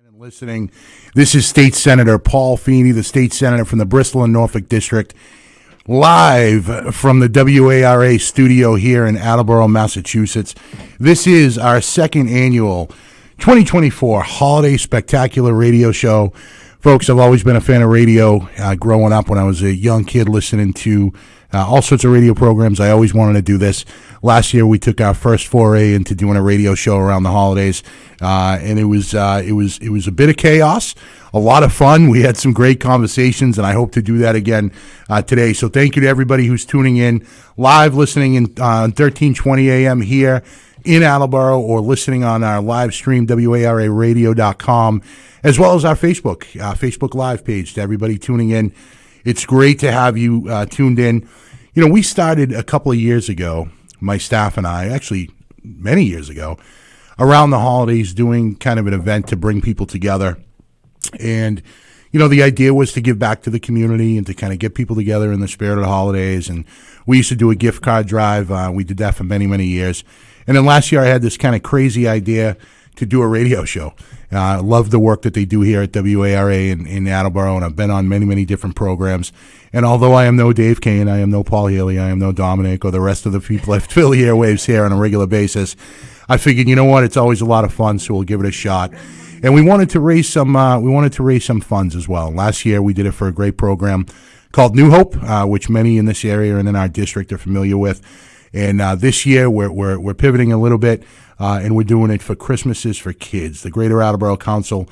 And listening, this is State Senator Paul Feeney, the state senator from the Bristol and Norfolk District, live from the WARA studio here in Attleboro, Massachusetts. This is our second annual 2024 Holiday Spectacular Radio Show. Folks, I've always been a fan of radio. Growing up when I was a young kid listening to all sorts of radio programs, I always wanted to do this. Last year, we took our first foray into doing a radio show around the holidays, and it was a bit of chaos, a lot of fun. We had some great conversations, and I hope to do that again today. So thank you to everybody who's tuning in live, listening in 1320 AM here in Attleboro, or listening on our live stream, WARAradio.com, as well as our Facebook Live page. To everybody tuning in, it's great to have you tuned in. You know, we started a couple of years ago, my staff and I, actually many years ago, around the holidays doing kind of an event to bring people together. And, you know, the idea was to give back to the community and to kind of get people together in the spirit of the holidays. And we used to do a gift card drive. We did that for many, many years. And then last year I had this kind of crazy idea to do a radio show. I love the work that they do here at WARA in Attleboro, and I've been on many, many different programs. And although I am no Dave Kane, I am no Paul Healy, I am no Dominic or the rest of the people that fill the airwaves here on a regular basis, I figured, you know what, it's always a lot of fun, so we'll give it a shot. And we wanted to raise some funds as well. Last year we did it for a great program called New Hope, which many in this area and in our district are familiar with. And this year we're pivoting a little bit, and we're doing it for Christmases for Kids. The Greater Attleboro Council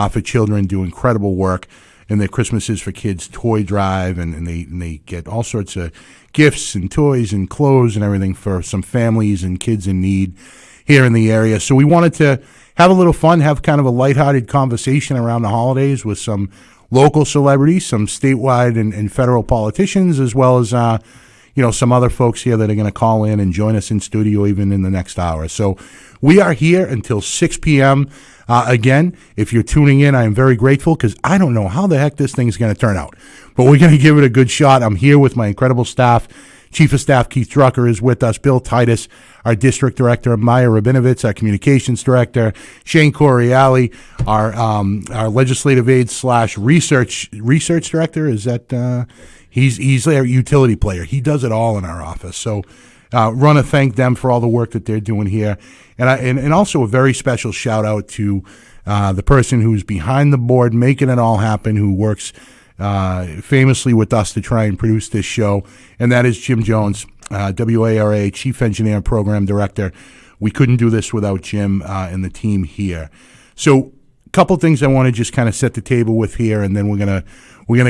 for Children do incredible work in the Christmases for Kids toy drive, and they get all sorts of gifts and toys and clothes and everything for some families and kids in need here in the area. So we wanted to have a little fun, have kind of a lighthearted conversation around the holidays with some local celebrities, some statewide and federal politicians, as well as some other folks here that are going to call in and join us in studio even in the next hour. So we are here until 6 p.m. Again, if you're tuning in, I am very grateful because I don't know how the heck this thing's going to turn out. But we're going to give it a good shot. I'm here with my incredible staff. Chief of Staff Keith Drucker is with us. Bill Titus, our District Director. Maya Rabinovitz, our Communications Director. Shane Coriali, our Legislative Aid / Research Director. Is that... He's a utility player. He does it all in our office. So want to thank them for all the work that they're doing here. And also a very special shout out to the person who's behind the board making it all happen, who works famously with us to try and produce this show, and that is Jim Jones, WARA Chief Engineer and Program Director. We couldn't do this without Jim and the team here. So a couple things I want to just kind of set the table with here, and then we're gonna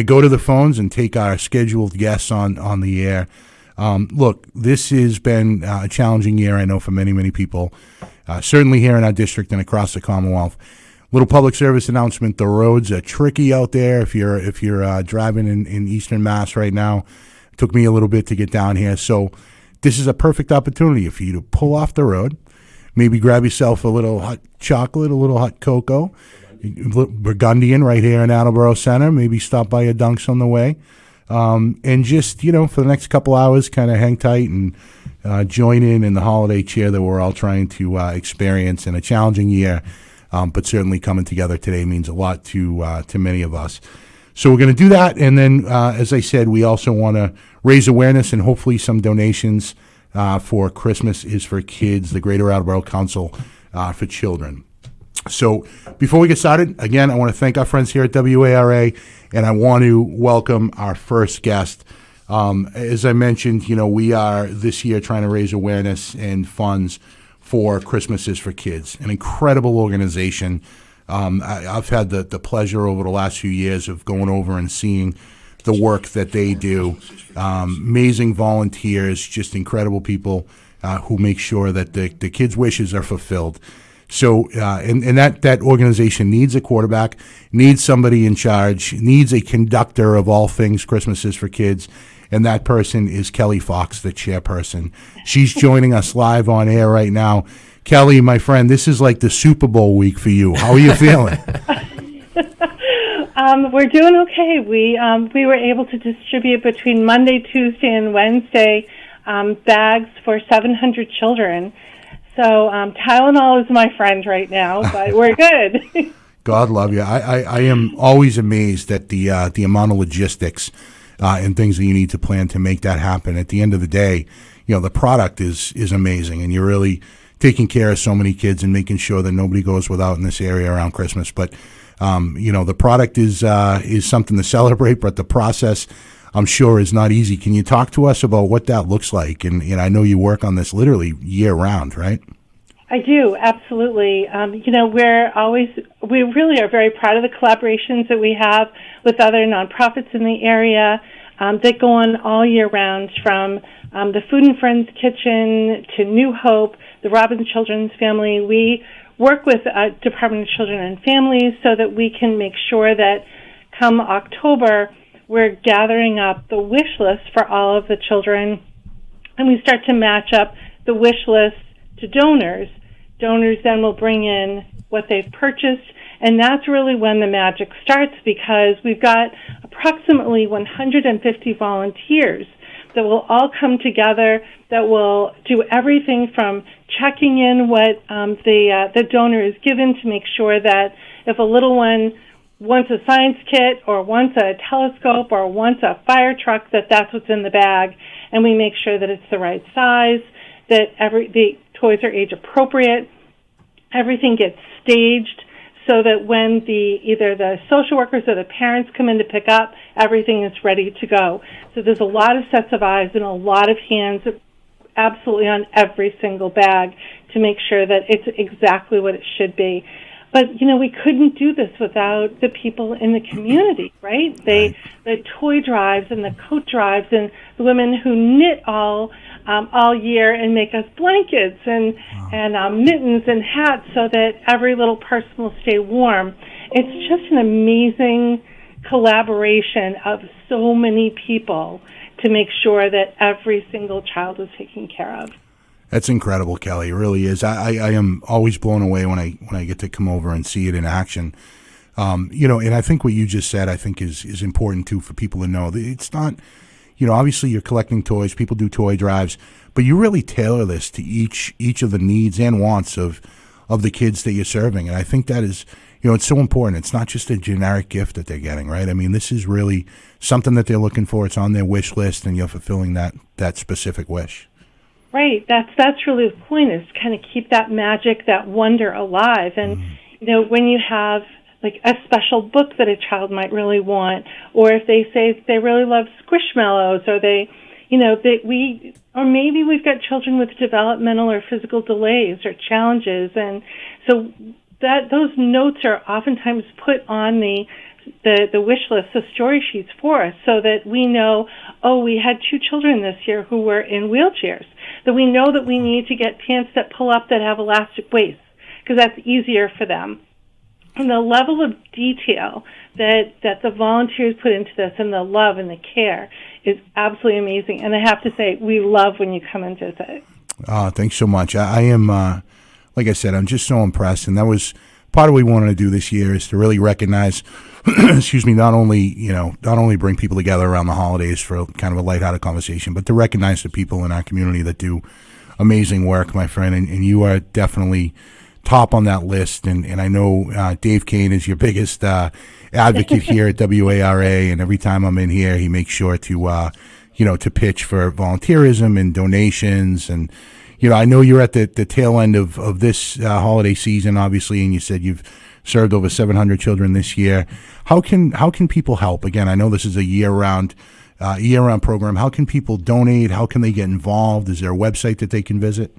go to the phones and take our scheduled guests on the air. Look, this has been a challenging year, I know, for many, many people, certainly here in our district and across the Commonwealth. Little public service announcement: the roads are tricky out there. If you're driving in Eastern Mass right now, it took me a little bit to get down here. So this is a perfect opportunity for you to pull off the road, maybe grab yourself a little hot chocolate, a little hot cocoa, Burgundian right here in Attleboro Center. Maybe stop by your Dunks on the way, and just, for the next couple hours, kind of hang tight and join in the holiday cheer that we're all trying to experience in a challenging year. But certainly coming together today means a lot to many of us. So we're going to do that, and then, as I said, we also want to raise awareness and hopefully some donations for Christmas is for Kids, the Greater Attleboro Council for Children. So before we get started, again, I want to thank our friends here at WARA, and I want to welcome our first guest. As I mentioned, we are this year trying to raise awareness and funds for Christmases for Kids, an incredible organization. I've had the pleasure over the last few years of going over and seeing the work that they do. Amazing volunteers, just incredible people who make sure that the kids' wishes are fulfilled. So, and that organization needs a quarterback, needs somebody in charge, needs a conductor of all things Christmases for Kids, and that person is Kelly Fox, the chairperson. She's joining us live on air right now. Kelly, my friend, this is like the Super Bowl week for you. How are you feeling? We're doing okay. We were able to distribute between Monday, Tuesday, and Wednesday bags for 700 children. So Tylenol is my friend right now, but we're good. God love you. I am always amazed at the amount of logistics and things that you need to plan to make that happen. At the end of the day, the product is amazing, and you're really taking care of so many kids and making sure that nobody goes without in this area around Christmas. But the product is something to celebrate, but the process, I'm sure, is not easy. Can you talk to us about what that looks like? And I know you work on this literally year round, right? I do, absolutely. We really are very proud of the collaborations that we have with other nonprofits in the area that go on all year round, from the Food and Friends Kitchen to New Hope, the Robbins Children's Family. We work with Department of Children and Families so that we can make sure that come October, we're gathering up the wish list for all of the children, and we start to match up the wish list to donors. Donors then will bring in what they've purchased, and that's really when the magic starts, because we've got approximately 150 volunteers that will all come together, that will do everything from checking in what the donor is given to make sure that if a little one wants a science kit or wants a telescope or wants a fire truck, that's what's in the bag, and we make sure that it's the right size, that the toys are age appropriate. Everything gets staged so that when either the social workers or the parents come in to pick up, everything is ready to go. So there's a lot of sets of eyes and a lot of hands absolutely on every single bag to make sure that it's exactly what it should be. But, we couldn't do this without the people in the community, right? The toy drives and the coat drives and the women who knit all year and make us blankets and mittens and hats so that every little person will stay warm. It's just an amazing collaboration of so many people to make sure that every single child is taken care of. That's incredible, Kelly. It really is. I am always blown away when I get to come over and see it in action. And I think what you just said, I think is important too for people to know. It's not, obviously you're collecting toys, people do toy drives, but you really tailor this to each of the needs and wants of the kids that you're serving. And I think that is, it's so important. It's not just a generic gift that they're getting, right? I mean, this is really something that they're looking for. It's on their wish list, and you're fulfilling that specific wish. Right. That's really the point, is to kind of keep that magic, that wonder alive. And, when you have like a special book that a child might really want, or if they say they really love Squishmallows, or or maybe we've got children with developmental or physical delays or challenges. And so those notes are oftentimes put on the wish list, the story sheets for us, so that we know, we had 2 children this year who were in wheelchairs, that we know that we need to get pants that pull up that have elastic waists, because that's easier for them. And the level of detail that the volunteers put into this, and the love and the care, is absolutely amazing. And I have to say, we love when you come and visit. Thanks so much. I am, like I said, I'm just so impressed, and that was part of what we wanted to do this year, is to really recognize, not only bring people together around the holidays for kind of a lighthearted conversation, but to recognize the people in our community that do amazing work, my friend, and you are definitely top on that list. And I know Dave Kane is your biggest advocate here at WARA, and every time I'm in here, he makes sure to to pitch for volunteerism and donations. And I know you're at the tail end of this holiday season, obviously, and you said you've served over 700 children this year. How can people help? Again, I know this is a year-round program. How can people donate? How can they get involved? Is there a website that they can visit?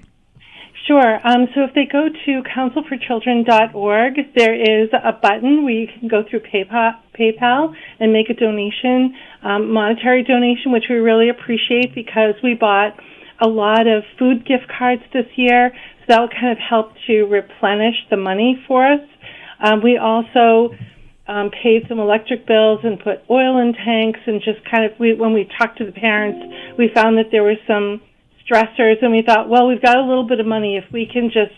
Sure. So if they go to councilforchildren.org, there is a button where you can go through PayPal and make a donation, monetary donation, which we really appreciate, because we bought a lot of food gift cards this year, so that will kind of help to replenish the money for us. We also paid some electric bills and put oil in tanks, and just kind of, when we talked to the parents, we found that there were some stressors, and we thought, well, we've got a little bit of money. If we can just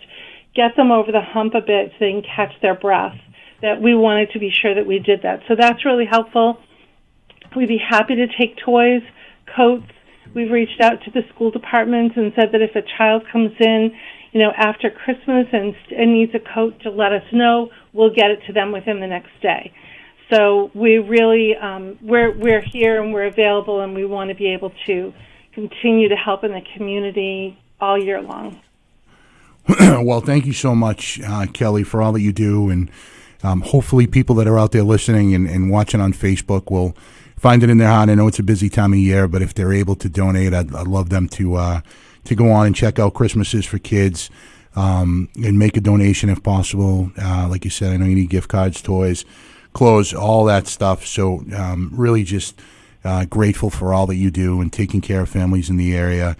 get them over the hump a bit so they can catch their breath, that we wanted to be sure that we did that. So that's really helpful. We'd be happy to take toys, coats. We've reached out to the school departments and said that if a child comes in, after Christmas and needs a coat, to let us know. We'll get it to them within the next day. So we really, we're here and we're available, and we want to be able to continue to help in the community all year long. Well, thank you so much, Kelly, for all that you do, and hopefully people that are out there listening and watching on Facebook will find it in their heart. I know it's a busy time of year, but if they're able to donate, I'd love them to go on and check out Christmases for Kids and make a donation if possible. Like you said, I know you need gift cards, toys, clothes, all that stuff. So really just grateful for all that you do and taking care of families in the area.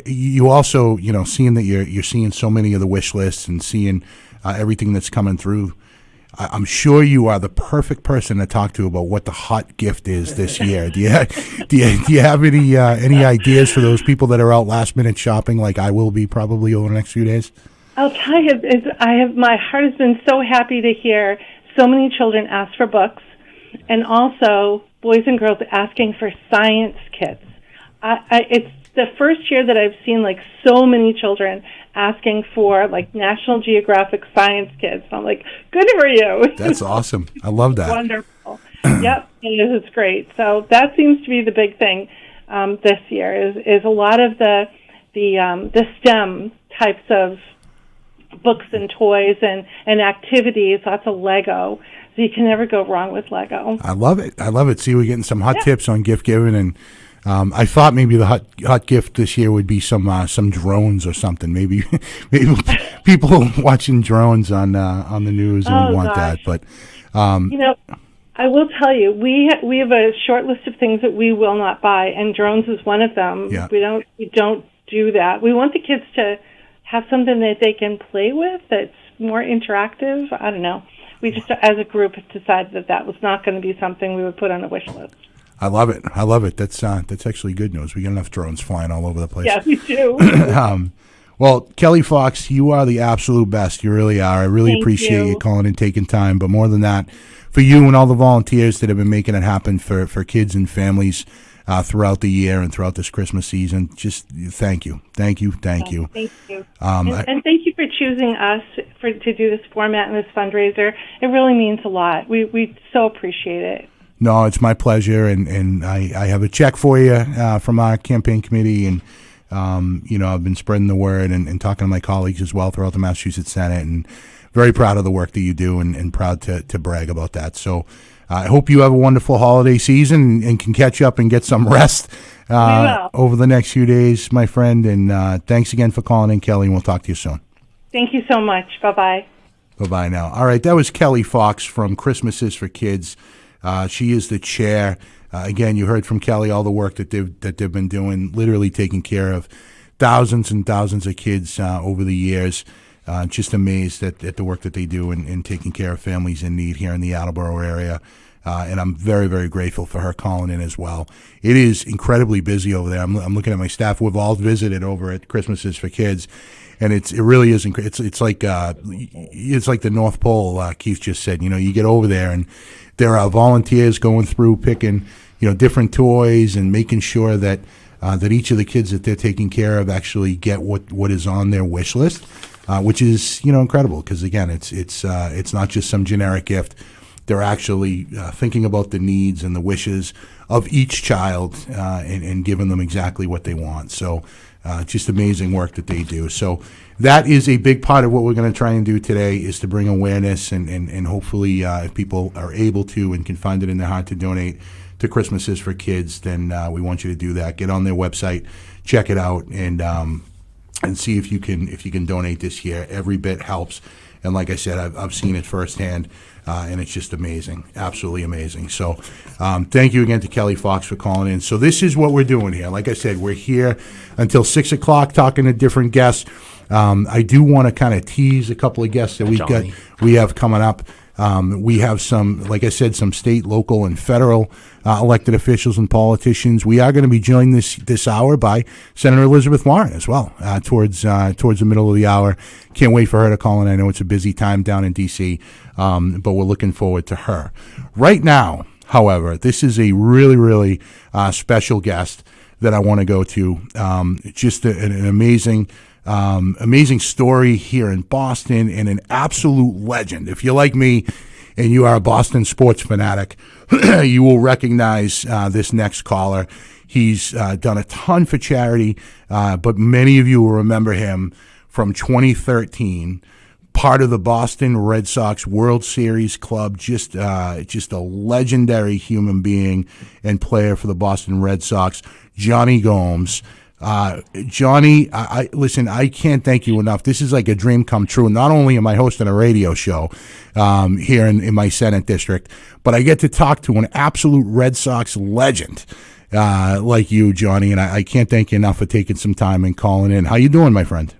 You also, seeing that you're seeing so many of the wish lists and seeing everything that's coming through, I'm sure you are the perfect person to talk to about what the hot gift is this year. Do you have any ideas for those people that are out last minute shopping, like I will be probably over the next few days? I'll tell you, my heart has been so happy to hear so many children ask for books, and also boys and girls asking for science kits. It's the first year that I've seen so many children asking for National Geographic science kits. I'm like, good for you. That's awesome. I love that. Wonderful. Yep, it is great. So that seems to be the big thing this year is a lot of the STEM types of books and toys and activities, lots of Lego. So you can never go wrong with Lego. I love it. See, we're getting some hot tips on gift giving, and I thought maybe the hot gift this year would be some drones or something. Maybe people watching drones on the news and would want that. But I will tell you, we have a short list of things that we will not buy, and drones is one of them. Yeah. We don't do that. We want the kids to have something that they can play with that's more interactive. I don't know. We just, as a group, decided that was not going to be something we would put on a wish list. I love it. That's actually good news. We got enough drones flying all over the place. Yeah, we do. Well, Kelly Fox, you are the absolute best. You really are. I really appreciate you calling and taking time. But more than that, for you and all the volunteers that have been making it happen for kids and families throughout the year and throughout this Christmas season, just thank you. Thank you. Thank you. And thank you for choosing us to do this format and this fundraiser. It really means a lot. We so appreciate it. No, it's my pleasure, and I have a check for you from our campaign committee, and I've been spreading the word and talking to my colleagues as well throughout the Massachusetts Senate, and very proud of the work that you do, and proud to brag about that. So I hope you have a wonderful holiday season and can catch up and get some rest over the next few days, my friend. And thanks again for calling in, Kelly, and we'll talk to you soon. Thank you so much. Bye-bye. Bye-bye now. All right, that was Kelly Fox from Christmases for Kids. She is the chair. Again, you heard from Kelly all the work that they've been doing, literally taking care of thousands and thousands of kids over the years. Just amazed at the work that they do in taking care of families in need here in the Attleboro area. And I'm very, very grateful for her calling in as well. It is incredibly busy over there. I'm looking at my staff. We've all visited over at Christmases for Kids, and it really is. It's like the North Pole. Keith just said. You get over there, and there are volunteers going through picking different toys and making sure that each of the kids that they're taking care of actually get what is on their wish list, which is incredible, because again, it's not just some generic gift. They're actually thinking about the needs and the wishes of each child and giving them exactly what they want. So just amazing work that they do. So that is a big part of what we're going to try and do today, is to bring awareness and hopefully if people are able to and can find it in their heart to donate to Christmases for Kids, then we want you to do that. Get on their website, check it out, and see if you can donate this year. Every bit helps. And like I said, I've seen it firsthand, and it's just amazing, absolutely amazing. So thank you again to Kelly Fox for calling in. So this is what we're doing here. Like I said, we're here until 6 o'clock talking to different guests. I do want to kind of tease a couple of guests that we have coming up. We have some, like I said, some state, local, and federal elected officials and politicians. We are going to be joined this hour by Senator Elizabeth Warren as well, towards the middle of the hour. Can't wait for her to call in. I know it's a busy time down in D.C., but we're looking forward to her. Right now, however, this is a really, really special guest that I want to go to. Just an amazing Amazing story here in Boston, and an absolute legend. If you're like me and you are a Boston sports fanatic, you will recognize this next caller. He's done a ton for charity, but many of you will remember him from 2013, part of the Boston Red Sox World Series club, just a legendary human being and player for the Boston Red Sox, Johnny Gomes. Johnny, listen, I can't thank you enough. This is like a dream come true. Not only am I hosting a radio show here in my Senate district, but I get to talk to an absolute Red Sox legend like you, Johnny, and I can't thank you enough for taking some time and calling in. How you doing, my friend?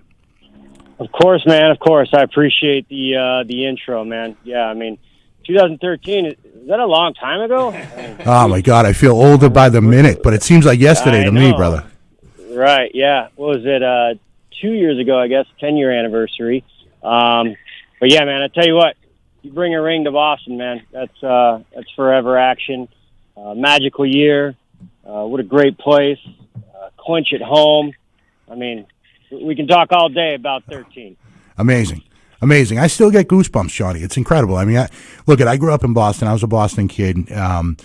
Of course, man. Of course. I appreciate the intro, man. Yeah, I mean, 2013, is that a long time ago? Oh, my God. I feel older by the minute, but it seems like yesterday to me, brother. Right, yeah. What was it, 2 years ago, I guess, 10-year anniversary. But, yeah, man, I tell you what, you bring a ring to Boston, man. That's forever action. Magical year. What a great place. Clinch at home. I mean, we can talk all day about 13. Amazing. I still get goosebumps, Johnny. It's incredible. I mean, I grew up in Boston. I was a Boston kid, and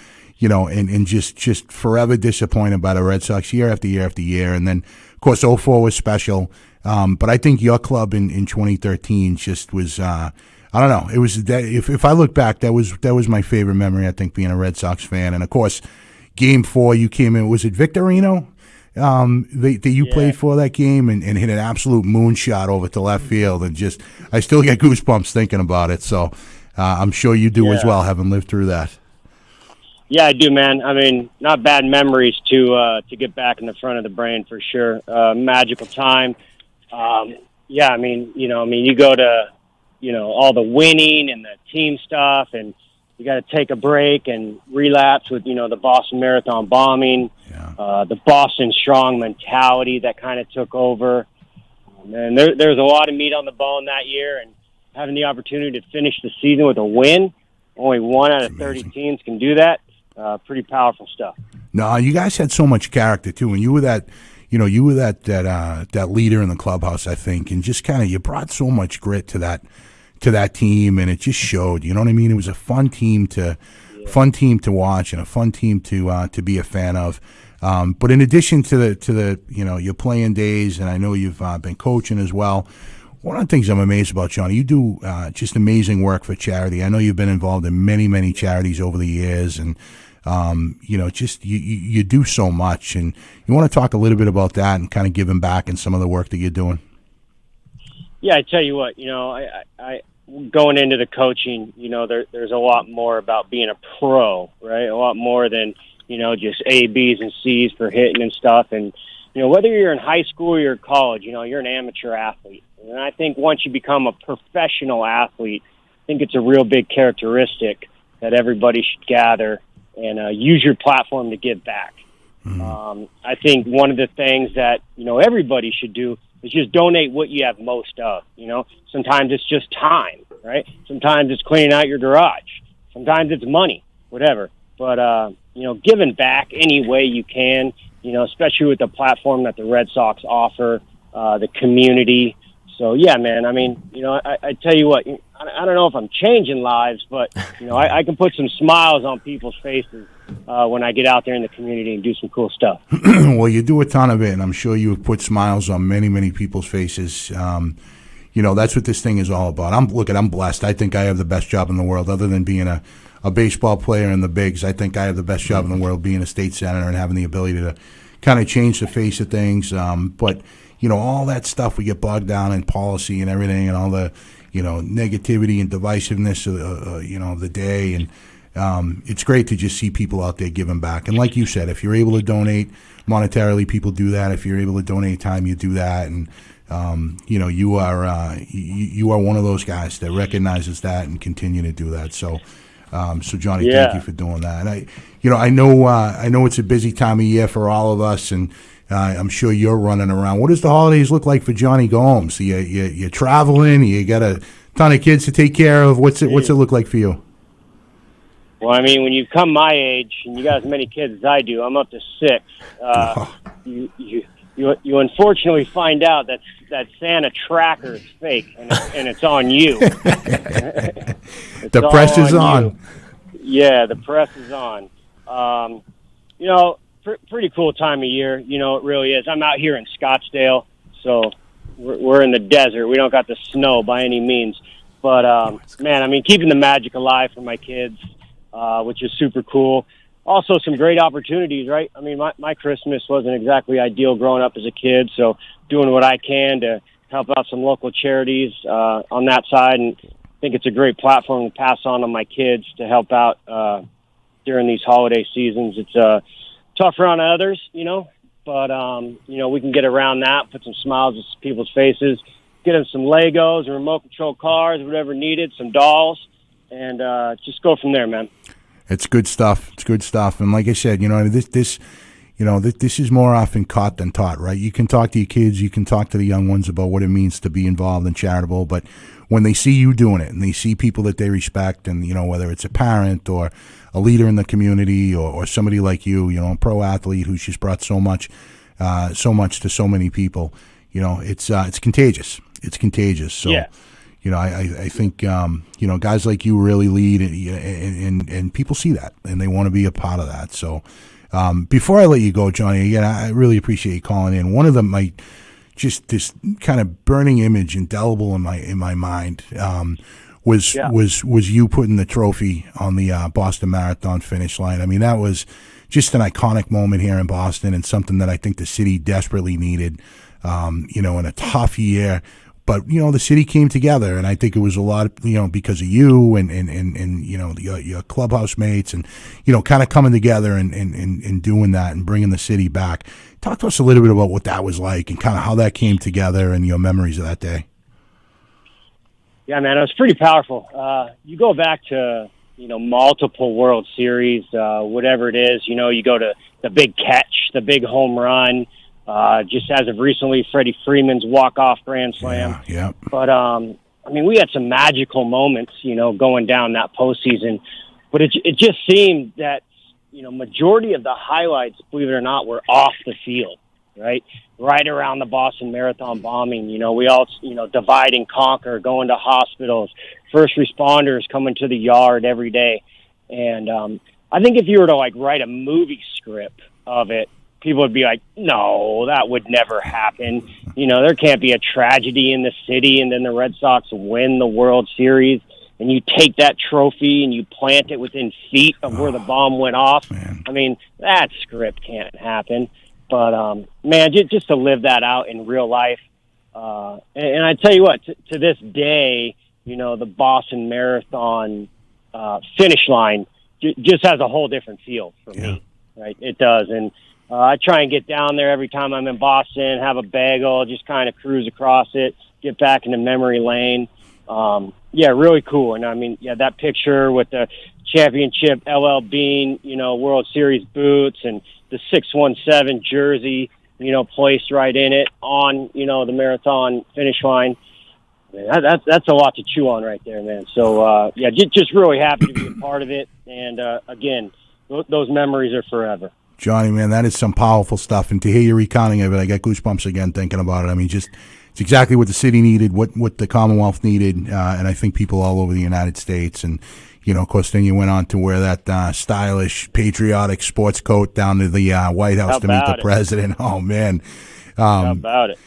just forever disappointed by the Red Sox year after year after year. And then, of course, 04 was special. But I think your club in 2013 just was, I don't know. It was, if I look back, that was my favorite memory, I think, being a Red Sox fan. And, of course, Game 4, you came in, was it Victorino? That you played for that game and hit an absolute moonshot over to left field, and just I still get goosebumps thinking about it. So I'm sure you do as well, having lived through that. Yeah, I do, man. I mean, not bad memories to get back in the front of the brain for sure. Magical time. Yeah, I mean, you go to, all the winning and the team stuff, and you got to take a break and relapse with, the Boston Marathon bombing, the Boston strong mentality that kind of took over. And there's a lot of meat on the bone that year, and having the opportunity to finish the season with a win, only 1 out of 30 teams can do that. Pretty powerful stuff. No, you guys had so much character too, and you were that leader in the clubhouse, I think, and just kind of you brought so much grit to that team, and it just showed. You know what I mean? It was a fun team to watch and a fun team to be a fan of. But in addition to the your playing days, and I know you've been coaching as well. One of the things I'm amazed about, Johnny, you do just amazing work for charity. I know you've been involved in many charities over the years, and just you do so much. And you want to talk a little bit about that and kind of giving back and some of the work that you're doing. Yeah, I tell you what, I going into the coaching, there's a lot more about being a pro, right? A lot more than, just A, B's, and C's for hitting and stuff. And, whether you're in high school or you're college, you're an amateur athlete. And I think once you become a professional athlete, I think it's a real big characteristic that everybody should gather and use your platform to give back. Mm-hmm. I think one of the things that, everybody should do is just donate what you have most of. Sometimes it's just time, right? Sometimes it's cleaning out your garage. Sometimes it's money, whatever. But, giving back any way you can, especially with the platform that the Red Sox offer, the community. So, yeah, man, I mean, I tell you what, I don't know if I'm changing lives, but, I can put some smiles on people's faces when I get out there in the community and do some cool stuff. Well, you do a ton of it, and I'm sure you have put smiles on many people's faces. That's what this thing is all about. I'm blessed. I think I have the best job in the world, other than being a baseball player in the bigs. I think I have the best job in the world, being a state senator and having the ability to kind of change the face of things. But all that stuff, we get bogged down in policy and everything, and all the, negativity and divisiveness of the day. And it's great to just see people out there giving back. And like you said, if you're able to donate monetarily, people do that. If you're able to donate time, you do that. And you are one of those guys that recognizes that and continue to do that. So Johnny, thank you for doing that. And I know it's a busy time of year for all of us, and I'm sure you're running around. What does the holidays look like for Johnny Gomes? You're traveling. You got a ton of kids to take care of. What's it look like for you? Well, I mean, when you come my age and you got as many kids as I do, I'm up to 6. you unfortunately find out that Santa tracker is fake and it's on you. The press is on. Yeah, the press is on. Pretty cool time of year. It really is. I'm out here in Scottsdale, so we're in the desert. We don't got the snow by any means. But, man, I mean, keeping the magic alive for my kids, which is super cool. Also, some great opportunities, right? I mean, my Christmas wasn't exactly ideal growing up as a kid, so doing what I can to help out some local charities on that side, and I think it's a great platform to pass on my kids to help out during these holiday seasons. It's tougher on others, but, we can get around that, put some smiles on people's faces, get them some Legos and remote control cars, whatever needed, some dolls, and just go from there, man. It's good stuff. It's good stuff. And like I said, this is more often caught than taught, right? You can talk to your kids, you can talk to the young ones about what it means to be involved and charitable, but when they see you doing it and they see people that they respect, and whether it's a parent or a leader in the community or somebody like you, a pro athlete who's just brought so much to so many people, it's contagious. It's contagious. So. Yeah. I think, guys like you really lead, and people see that, and they want to be a part of that. So before I let you go, Johnny, again, I really appreciate you calling in. One of them, just this kind of burning image, indelible in my mind, was you putting the trophy on the Boston Marathon finish line. I mean, that was just an iconic moment here in Boston, and something that I think the city desperately needed, in a tough year. But, the city came together, and I think it was a lot, because of you and your clubhouse mates and, kind of coming together and doing that and bringing the city back. Talk to us a little bit about what that was like and kind of how that came together and your memories of that day. Yeah, man, it was pretty powerful. You go back to, multiple World Series, whatever it is, you go to the big catch, the big home run. Just as of recently, Freddie Freeman's walk-off grand slam. Yeah. But, we had some magical moments, going down that postseason. But it just seemed that, majority of the highlights, believe it or not, were off the field, right? Right around the Boston Marathon bombing. We all, divide and conquer, going to hospitals, first responders coming to the yard every day. And I think if you were to, write a movie script of it, people would be like, no, that would never happen. There can't be a tragedy in the city and then the Red Sox win the World Series and you take that trophy and you plant it within feet of where the bomb went off. Man. I mean, that script can't happen. But, man, just to live that out in real life. And I tell you what, to this day, the Boston Marathon finish line just has a whole different feel for me. Right? It does. And I try and get down there every time I'm in Boston, have a bagel, just kind of cruise across it, get back into memory lane. Really cool. And that picture with the championship LL Bean, World Series boots and the 617 jersey, placed right in it on, the marathon finish line. Man, that's a lot to chew on right there, man. So, just really happy to be a part of it. And, again, those memories are forever. Johnny, man, that is some powerful stuff. And to hear you recounting of it, I got goosebumps again thinking about it. I mean, it's exactly what the city needed, what the Commonwealth needed, and I think people all over the United States. And, of course, then you went on to wear that stylish, patriotic sports coat down to the White House to meet the president. Oh, man. How about it?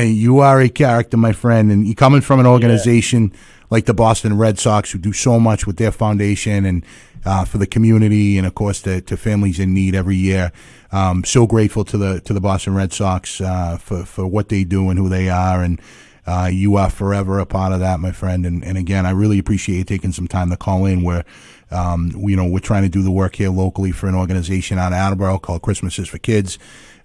You are a character, my friend, and you coming from an organization like the Boston Red Sox, who do so much with their foundation and for the community, and of course to families in need every year. So grateful to the Boston Red Sox for what they do and who they are, and you are forever a part of that, my friend. And again, I really appreciate you taking some time to call in. We're trying to do the work here locally for an organization out of Attleboro called Christmas is for Kids.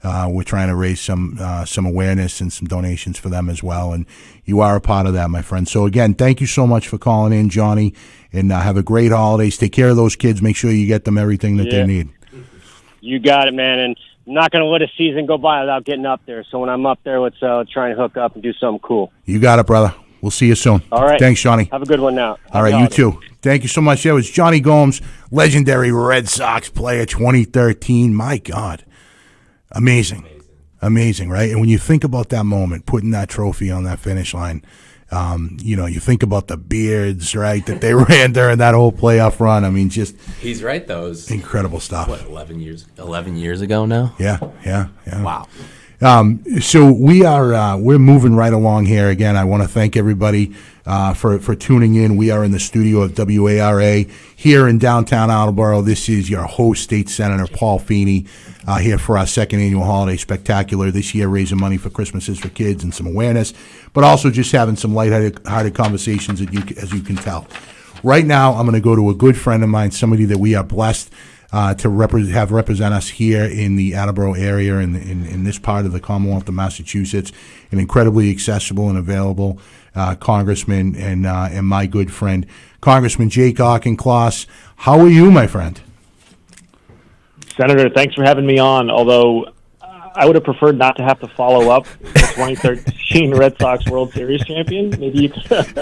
We're trying to raise some awareness and some donations for them as well, and you are a part of that, my friend. So again, thank you so much for calling in, Johnny, and have a great holidays. Take care of those kids. Make sure you get them everything that they need. You got it, man, and I'm not going to let a season go by without getting up there. So when I'm up there, let's try and hook up and do something cool. You got it, brother. We'll see you soon. All right. Thanks, Johnny. Have a good one now. All right, you too. Thank you so much. That was Johnny Gomes, legendary Red Sox player, 2013. My God. Amazing. Amazing, right? And when you think about that moment, putting that trophy on that finish line, you think about the beards, right, that they ran during that whole playoff run. I mean, just he's right. Those incredible stuff. What, 11 years ago now? Yeah. Wow. So we're moving right along here. Again, I want to thank everybody for tuning in. We are in the studio of WARA here in downtown Attleboro. This is your host, State Senator Paul Feeney, here for our second annual holiday spectacular. This year, raising money for Christmases for kids and some awareness, but also just having some lighthearted conversations as you can tell. Right now, I'm going to go to a good friend of mine, somebody that we are blessed to have represent us here in the Attleboro area in this part of the Commonwealth of Massachusetts, an incredibly accessible and available congressman and my good friend, Congressman Jake Auchincloss. How are you, my friend? Senator, thanks for having me on, although I would have preferred not to have to follow up the 2013 Red Sox World Series champion. Maybe you could.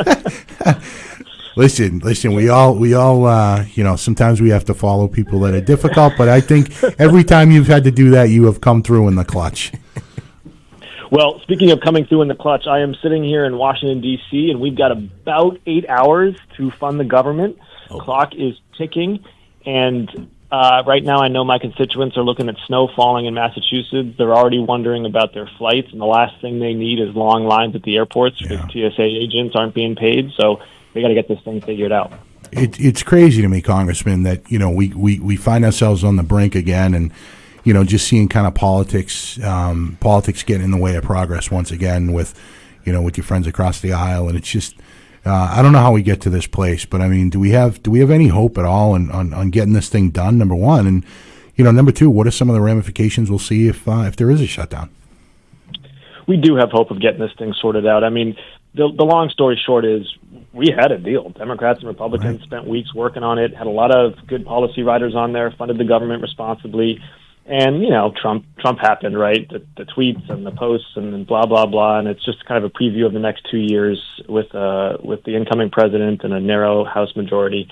Listen, we all, sometimes we have to follow people that are difficult, but I think every time you've had to do that, you have come through in the clutch. Well, speaking of coming through in the clutch, I am sitting here in Washington, D.C., and we've got about 8 hours to fund the government. Clock is ticking, and right now I know my constituents are looking at snow falling in Massachusetts. They're already wondering about their flights, and the last thing they need is long lines at the airports because TSA agents aren't being paid, so we got to get this thing figured out. It's crazy to me, Congressman, that we find ourselves on the brink again, and just seeing kind of politics getting in the way of progress once again with your friends across the aisle, and it's just I don't know how we get to this place, but I mean, do we have any hope at all on getting this thing done? Number one, and number two, what are some of the ramifications we'll see if there is a shutdown? We do have hope of getting this thing sorted out. I mean, the long story short is we had a deal. Democrats and Republicans spent weeks working on it, had a lot of good policy writers on there, funded the government responsibly. And, Trump happened, right? The tweets and the posts and blah, blah, blah. And it's just kind of a preview of the next 2 years with the incoming president and a narrow House majority.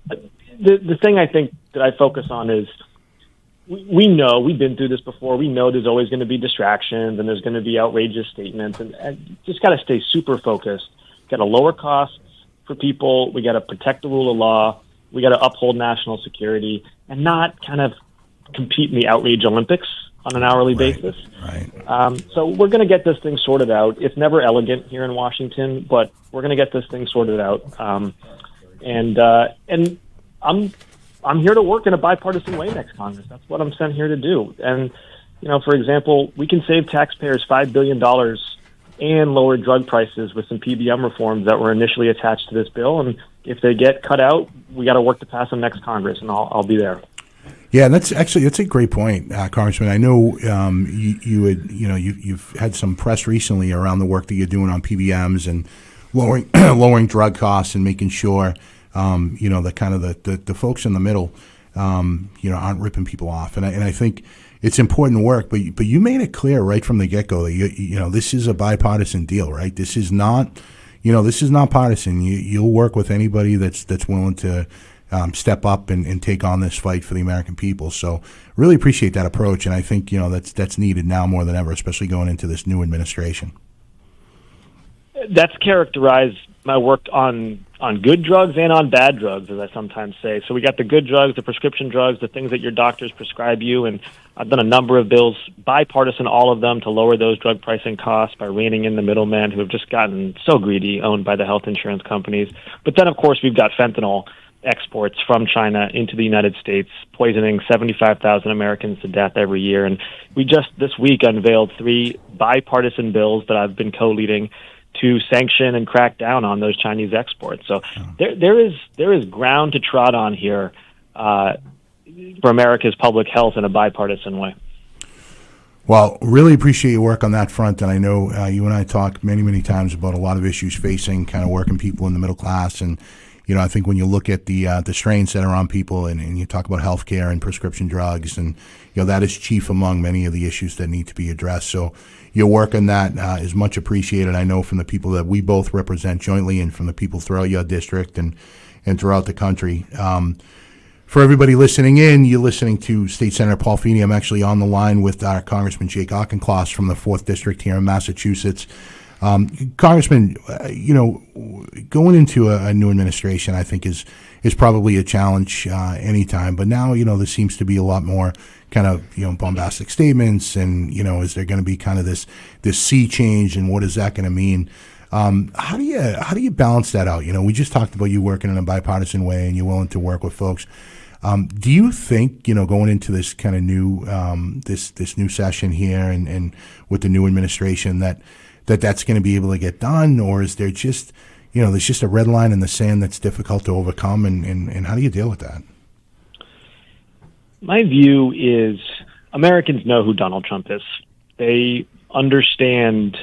The thing I think that I focus on is we know, we've been through this before. We know there's always going to be distractions and there's going to be outrageous statements. And just got to stay super focused. Got to lower costs for people. We got to protect the rule of law. We got to uphold national security and not kind of compete in the outrage Olympics on an hourly basis. Right. So we're going to get this thing sorted out. It's never elegant here in Washington, but we're going to get this thing sorted out. And I'm here to work in a bipartisan way next Congress. That's what I'm sent here to do. And, for example, we can save taxpayers $5 billion and lower drug prices with some PBM reforms that were initially attached to this bill. And if they get cut out, we got to work to pass them next Congress, and I'll be there. Yeah, that's a great point, Congressman. I know you've had some press recently around the work that you're doing on PBMs and lowering drug costs and making sure the kind of the folks in the middle aren't ripping people off. And I think it's important work, but you made it clear right from the get-go that this is a bipartisan deal, right? This is not partisan. You'll work with anybody that's willing to step up and take on this fight for the American people. So really appreciate that approach, and I think that's needed now more than ever, especially going into this new administration. That's characterized my work on good drugs and on bad drugs, as I sometimes say. So we got the good drugs, the prescription drugs, the things that your doctors prescribe you, and I've done a number of bills, bipartisan, all of them, to lower those drug pricing costs by reining in the middlemen who have just gotten so greedy, owned by the health insurance companies. But then, of course, we've got fentanyl exports from China into the United States, poisoning 75,000 Americans to death every year. And we just this week unveiled 3 bipartisan bills that I've been co-leading to sanction and crack down on those Chinese exports. So there is ground to trot on here for America's public health in a bipartisan way. Well, really appreciate your work on that front, and I know you and I talk many, many times about a lot of issues facing kind of working people in the middle class, and I think when you look at the strains that are on people, and you talk about healthcare and prescription drugs, and that is chief among many of the issues that need to be addressed. So your work on that is much appreciated. I know from the people that we both represent jointly, and from the people throughout your district and throughout the country. For everybody listening in, you're listening to State Senator Paul Feeney. I'm actually on the line with our Congressman Jake Auchincloss from the 4th District here in Massachusetts. Congressman, going into a new administration, I think is probably a challenge anytime. But now, there seems to be a lot more kind of, bombastic statements, and, is there going to be kind of this sea change, and what is that going to mean? How do you balance that out? We just talked about you working in a bipartisan way, and you're willing to work with folks. Do you think, going into this kind of new this new session here and with the new administration that's going to be able to get done, or is there just, there's just a red line in the sand that's difficult to overcome, and how do you deal with that? My view is Americans know who Donald Trump is. They understand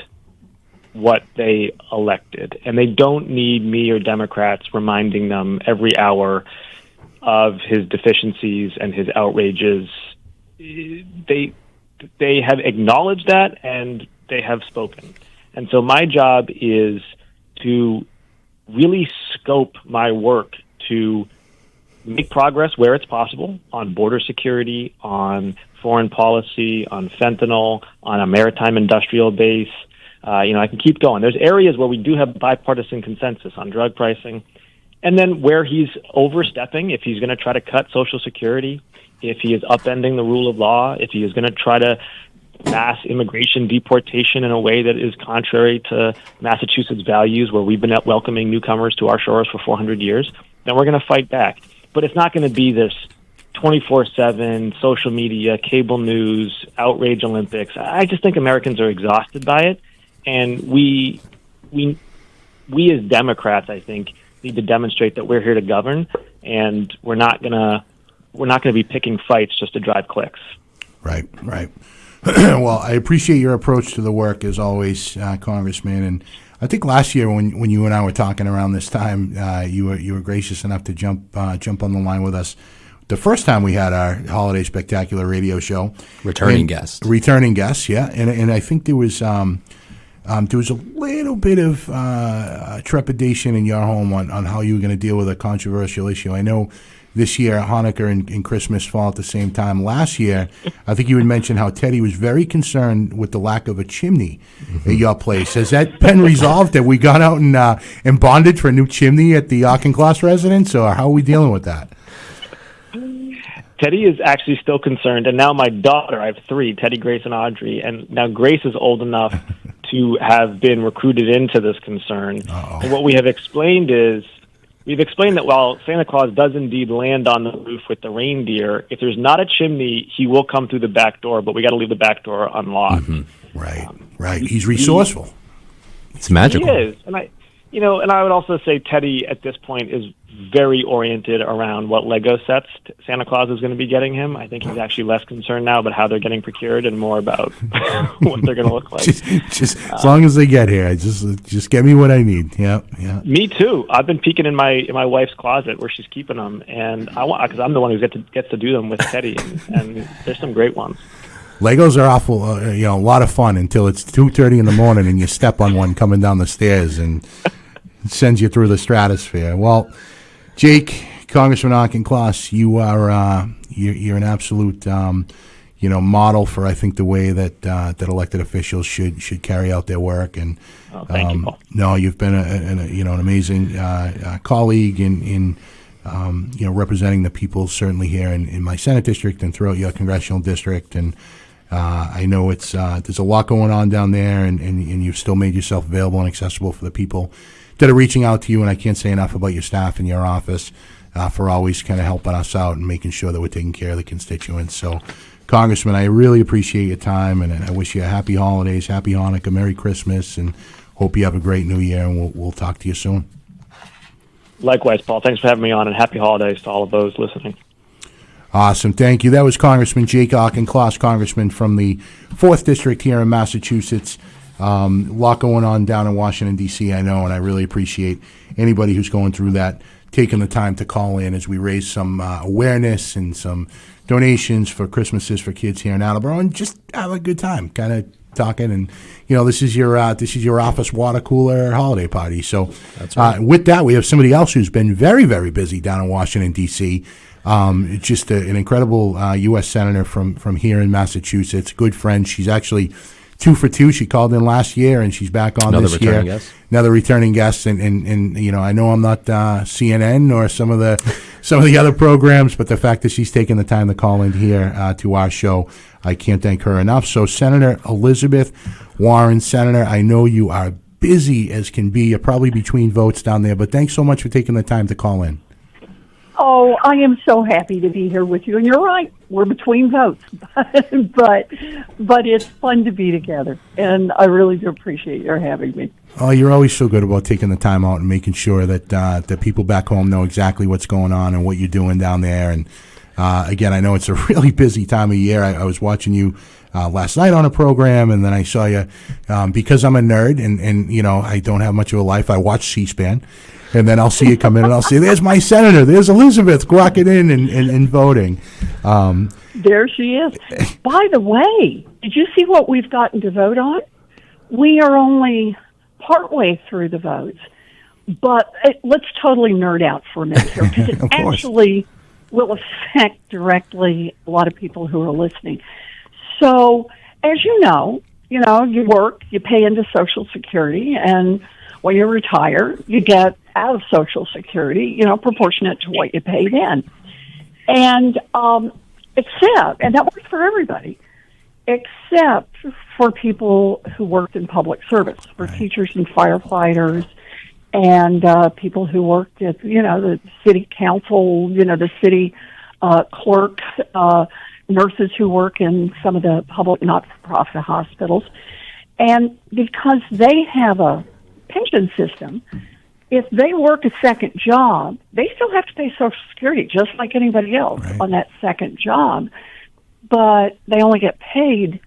what they elected, and they don't need me or Democrats reminding them every hour of his deficiencies and his outrages. They have acknowledged that, and they have spoken. And so my job is to really scope my work to make progress where it's possible on border security, on foreign policy, on fentanyl, on a maritime industrial base. I can keep going. There's areas where we do have bipartisan consensus on drug pricing. And then where he's overstepping, if he's going to try to cut Social Security, if he is upending the rule of law, if he is going to try to mass immigration deportation in a way that is contrary to Massachusetts values, where we've been welcoming newcomers to our shores for 400 years, then we're going to fight back. But it's not going to be this 24/7 social media, cable news, outrage Olympics. I just think Americans are exhausted by it, and we as Democrats, I think, need to demonstrate that we're here to govern, and we're not gonna be picking fights just to drive clicks. Right. Well, I appreciate your approach to the work as always, Congressman. And I think last year when you and I were talking around this time, you were gracious enough to jump on the line with us. The first time we had our Holiday Spectacular radio show, returning guest, yeah, and I think there was a little bit of trepidation in your home on how you were going to deal with a controversial issue. I know this year Hanukkah and Christmas fall at the same time. Last year, I think you had mentioned how Teddy was very concerned with the lack of a chimney at your place. Has that been resolved? Have we gone out and bonded for a new chimney at the Auchincloss residence, or how are we dealing with that? Teddy is actually still concerned, and now my daughter, I have 3, Teddy, Grace, and Audrey, and now Grace is old enough to have been recruited into this concern. Uh-oh. And what we have explained is, that while Santa Claus does indeed land on the roof with the reindeer, if there's not a chimney, he will come through the back door, but we got to leave the back door unlocked. Mm-hmm. Right. He's resourceful. It's magical. He is, and I would also say Teddy at this point is very oriented around what Lego sets Santa Claus is going to be getting him. I think he's actually less concerned now about how they're getting procured and more about what they're going to look like. Just as long as they get here, just get me what I need. Yeah. Me too. I've been peeking in my wife's closet where she's keeping them, and because I'm the one who gets to do them with Teddy, and there's some great ones. Legos are awful, a lot of fun until it's 2:30 in the morning and you step on one coming down the stairs and it sends you through the stratosphere. Well, Jake, Congressman Auchincloss, you are you're an absolute model for, I think, the way that elected officials should carry out their work. And thank you, Paul. No, you've been an amazing colleague in representing the people, certainly here in my Senate district and throughout your congressional district. And I know it's there's a lot going on down there, and you've still made yourself available and accessible for the people that are reaching out to you. And I can't say enough about your staff in your office for always kind of helping us out and making sure that we're taking care of the constituents. So, Congressman, I really appreciate your time, and I wish you a happy holidays, happy Hanukkah, Merry Christmas, and hope you have a great New Year. And we'll talk to you soon. Likewise, Paul. Thanks for having me on, and happy holidays to all of those listening. Awesome. Thank you. That was Congressman Jake Auchincloss, Congressman from the 4th District here in Massachusetts. A lot going on down in Washington, D.C., I know, and I really appreciate anybody who's going through that, taking the time to call in as we raise some awareness and some donations for Christmases for kids here in Attleboro, and just have a good time, kind of talking. And this is your office water cooler holiday party. So that's right. With that, we have somebody else who's been very, very busy down in Washington, D.C., Just an incredible U.S. Senator from here in Massachusetts, good friend. She's actually 2 for 2. She called in last year, and she's back on this year. Another returning guest. And you know, I know I'm not CNN or some of the other programs, but the fact that she's taken the time to call in here to our show, I can't thank her enough. So, Senator Elizabeth Warren, Senator, I know you are busy as can be. You're probably between votes down there, but thanks so much for taking the time to call in. Oh, I am so happy to be here with you. And you're right, we're between votes, but it's fun to be together. And I really do appreciate your having me. Oh, you're always so good about taking the time out and making sure that that people back home know exactly what's going on and what you're doing down there. And again, I know it's a really busy time of year. I was watching you last night on a program, and then I saw you because I'm a nerd and you know, I don't have much of a life. I watch C-SPAN. And then I'll see you come in, and I'll say, "There's my senator. There's Elizabeth walking in and voting." There she is. By the way, did you see what we've gotten to vote on? We are only partway through the votes, but let's totally nerd out for a minute here, because it actually will affect directly a lot of people who are listening. So, as you know, you work, you pay into Social Security, and when you retire, you get out of Social Security, proportionate to what you paid in. And except, and that works for everybody, except for people who worked in public service, for teachers and firefighters, and people who worked at, the city council, the city clerks, nurses who work in some of the public not-for-profit hospitals. And because they have a pension system, if they work a second job, they still have to pay Social Security just like anybody else on that second job, but they only get paid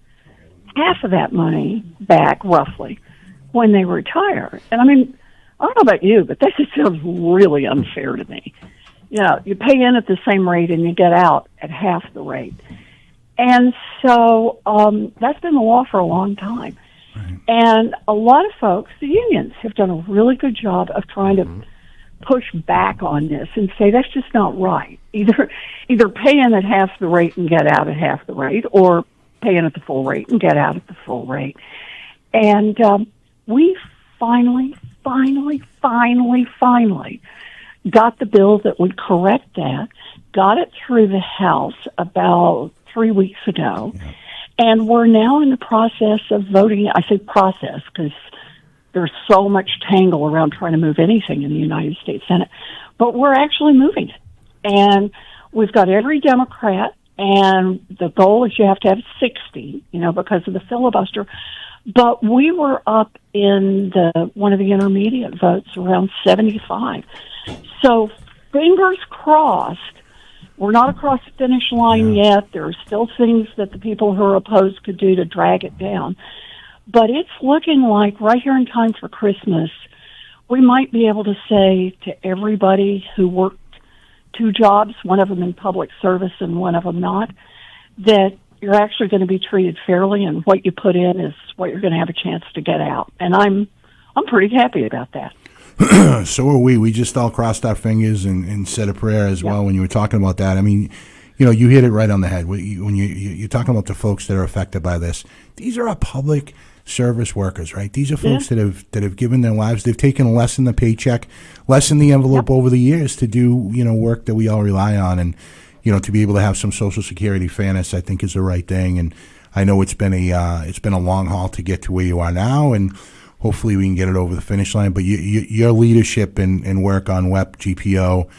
half of that money back, roughly, when they retire. And I mean, I don't know about you, but that just sounds really unfair to me. You pay in at the same rate and you get out at half the rate. And so that's been the law for a long time. And a lot of folks, the unions, have done a really good job of trying to push back on this and say that's just not right. Either pay in at half the rate and get out at half the rate, or pay in at the full rate and get out at the full rate. And we finally got the bill that would correct that, got it through the House about 3 weeks ago. And we're now in the process of voting. I say process because there's so much tangle around trying to move anything in the United States Senate. But we're actually moving it. And we've got every Democrat, and the goal is you have to have 60, because of the filibuster. But we were up in one of the intermediate votes around 75. So fingers crossed. We're not across the finish line yet. There are still things that the people who are opposed could do to drag it down. But it's looking like right here in time for Christmas, we might be able to say to everybody who worked 2 jobs, one of them in public service and one of them not, that you're actually going to be treated fairly, and what you put in is what you're going to have a chance to get out. And I'm pretty happy about that. So are we. We just all crossed our fingers and said a prayer as well when you were talking about that. I mean, you hit it right on the head. When you're talking about the folks that are affected by this, these are our public service workers, right? These are folks that have given their lives. They've taken less in the paycheck, less in the envelope over the years to do, work that we all rely on. And, to be able to have some Social Security fairness, I think is the right thing. And I know it's been a long haul to get to where you are now, and hopefully we can get it over the finish line. But your leadership and work on WEP GPO,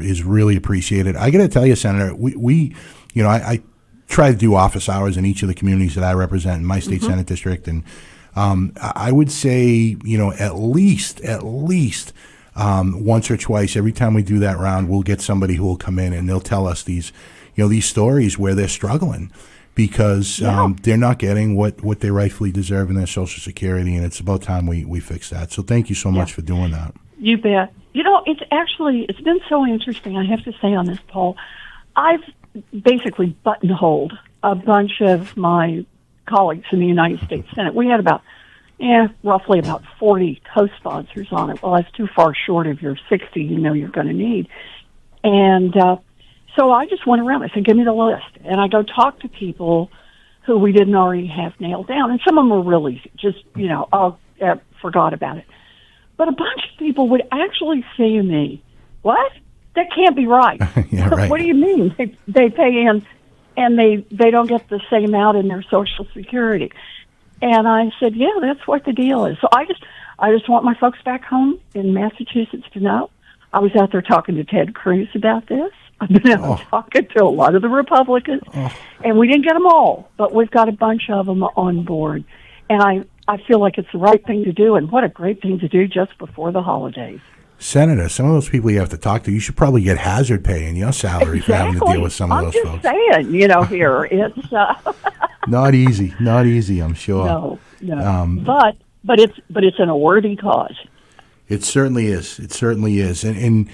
is really appreciated. I got to tell you, Senator, I try to do office hours in each of the communities that I represent in my state Senate district, and I would say, at least once or twice every time we do that round, we'll get somebody who will come in and they'll tell us these stories where they're struggling because they're not getting what they rightfully deserve in their Social Security, and it's about time we fix that. So thank you so much for doing that. You bet. It's been so interesting, I have to say, on this poll. I've basically buttonholed a bunch of my colleagues in the United States Senate. We had roughly about 40 co-sponsors on it. Well, that's too far short of your 60 you're going to need. And so I just went around. I said, give me the list. And I go talk to people who we didn't already have nailed down. And some of them were real easy, just, forgot about it. But a bunch of people would actually say to me, what? That can't be right. Yeah, right. What do you mean? They pay in and they don't get the same out in their Social Security. And I said, yeah, that's what the deal is. So I just want my folks back home in Massachusetts to know. I was out there talking to Ted Cruz about this. I've been out talking to a lot of the Republicans, and we didn't get them all, but we've got a bunch of them on board. And I feel like it's the right thing to do, and what a great thing to do just before the holidays. Senator, some of those people you have to talk to, you should probably get hazard pay in your salary for having to deal with some of those folks. I'm just saying, here, it's... Not easy, I'm sure. No. But it's an worthy cause. It certainly is. And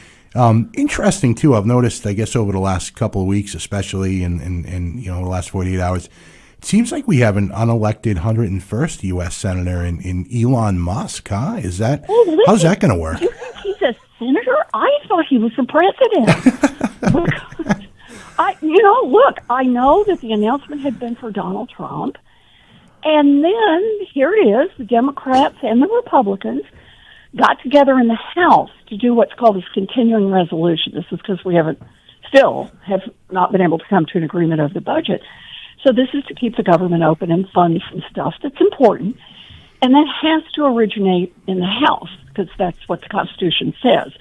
interesting, too, I've noticed, I guess, over the last couple of weeks, especially in the last 48 hours, it seems like we have an unelected 101st U.S. Senator in Elon Musk, huh? How's that going to work? You think he's a senator? I thought he was the president. Look, I know that the announcement had been for Donald Trump, and then here it is, the Democrats and the Republicans got together in the House to do what's called this continuing resolution. This is because we still have not been able to come to an agreement over the budget. So this is to keep the government open and fund some stuff that's important. And that has to originate in the House because that's what the Constitution says.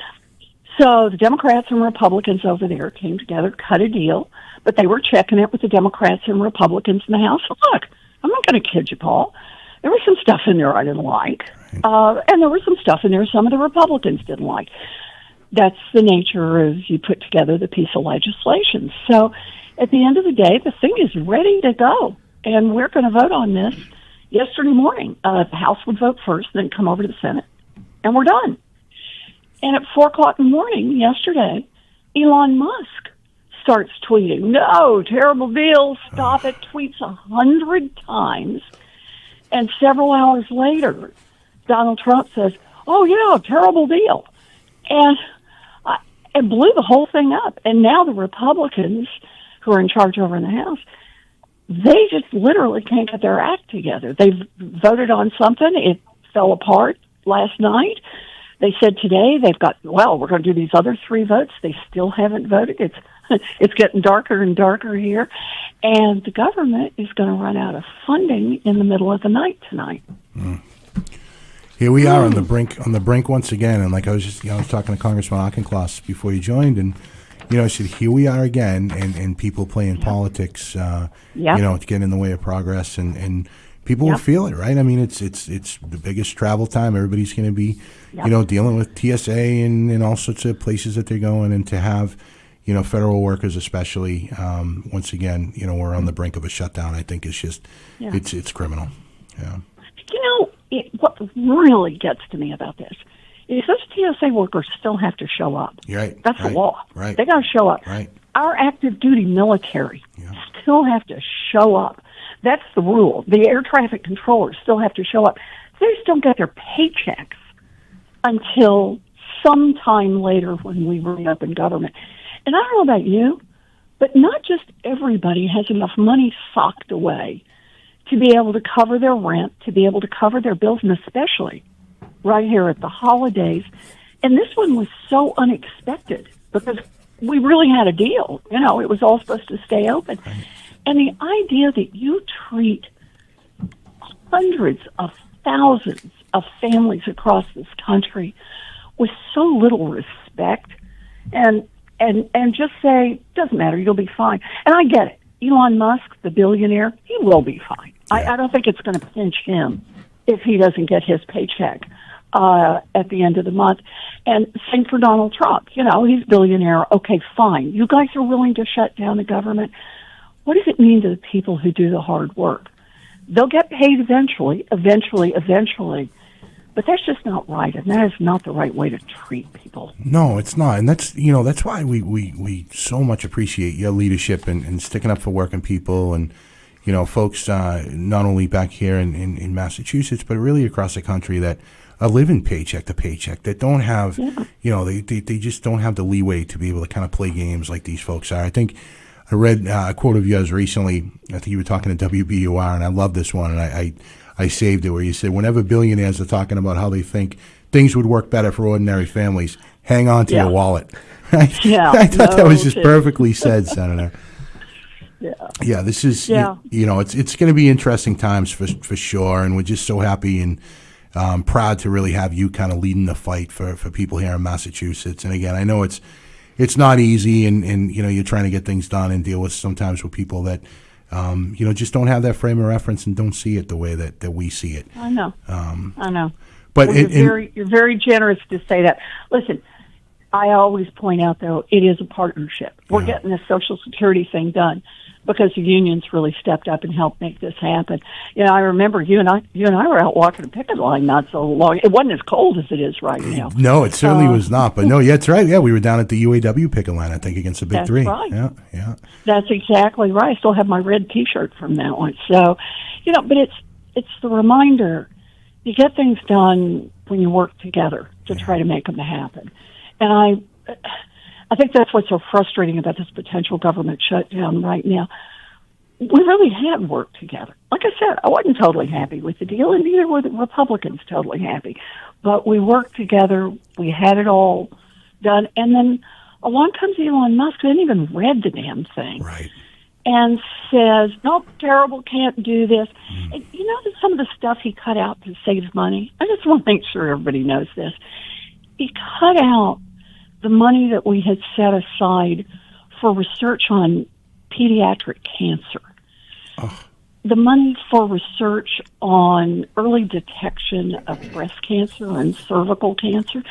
So the Democrats and Republicans over there came together, cut a deal, but they were checking it with the Democrats and Republicans in the House. Look, I'm not going to kid you, Paul. There was some stuff in there I didn't like. And there was some stuff in there some of the Republicans didn't like. That's the nature of you put together the piece of legislation. So at the end of the day, the thing is ready to go. And we're going to vote on this yesterday morning. The House would vote first, then come over to the Senate. And we're done. And at 4 o'clock in the morning yesterday, Elon Musk starts tweeting, no, terrible deal, stop it, tweets 100 times. And several hours later, Donald Trump says, oh, yeah, terrible deal. And it blew the whole thing up. And now the Republicans who are in charge over in the House, they just literally can't get their act together. They've voted on something. It fell apart last night. They said today we're going to do these other 3 votes. They still haven't voted. It's getting darker and darker here. And the government is going to run out of funding in the middle of the night tonight. Here we are on the brink once again. And like I was talking to Congressman Auchincloss before you joined, and I said, here we are again, and people playing politics, to get in the way of progress, and people will feel it, right? I mean, it's the biggest travel time. Everybody's going to be, dealing with TSA and all sorts of places that they're going, and to have, federal workers especially, once again, we're on the brink of a shutdown. I think it's just, it's criminal. Yeah. What really gets to me about this is those TSA workers still have to show up. Right. That's the law. Right. They got to show up. Right. Our active duty military still have to show up. That's the rule. The air traffic controllers still have to show up. They just don't get their paychecks until sometime later when we reopen government. And I don't know about you, but not just everybody has enough money socked away to be able to cover their rent, to be able to cover their bills, and especially right here at the holidays. And this one was so unexpected because we really had a deal. It was all supposed to stay open. And the idea that you treat hundreds of thousands of families across this country with so little respect and just say, doesn't matter, you'll be fine. And I get it. Elon Musk, the billionaire, he will be fine. I don't think it's going to pinch him if he doesn't get his paycheck at the end of the month. And same for Donald Trump. He's a billionaire. Okay, fine. You guys are willing to shut down the government. What does it mean to the people who do the hard work? They'll get paid eventually, but that's just not right, and that is not the right way to treat people. No, it's not, and that's why we so much appreciate your leadership and sticking up for working people, and folks not only back here in Massachusetts, but really across the country that are living paycheck to paycheck, that don't have, they just don't have the leeway to be able to kind of play games like these folks are. I think I read a quote of yours recently. I think you were talking to WBUR, and I love this one, and I saved it, where you said, whenever billionaires are talking about how they think things would work better for ordinary families, hang on to your wallet. Yeah, I thought that was just perfectly said, Senator. Yeah, this is, it's going to be interesting times for sure, and we're just so happy and proud to really have you kind of leading the fight for people here in Massachusetts. And again, I know it's not easy, and you're trying to get things done and deal with sometimes with people that just don't have that frame of reference and don't see it the way that we see it. I know. But you're very generous to say that. Listen, I always point out, though, it is a partnership. We're getting this Social Security thing done because the unions really stepped up and helped make this happen. I remember you and I were out walking a picket line not so long. It wasn't as cold as it is right now. No, it certainly was not. But no, that's right. Yeah, we were down at the UAW picket line, I think, against the Big That's Three. Right. Yeah. That's exactly right. I still have my red T-shirt from that one. So, but it's the reminder. You get things done when you work together to try to make them happen. And I think that's what's so frustrating about this potential government shutdown right now. We really had worked together. Like I said, I wasn't totally happy with the deal, and neither were the Republicans totally happy. But we worked together. We had it all done. And then along comes Elon Musk, who hadn't even read the damn thing. Right. And says, nope, terrible, can't do this. And some of the stuff he cut out to save money, I just want to make sure everybody knows this. He cut out the money that we had set aside for research on pediatric cancer. Oh. The money for research on early detection of breast cancer and cervical cancer.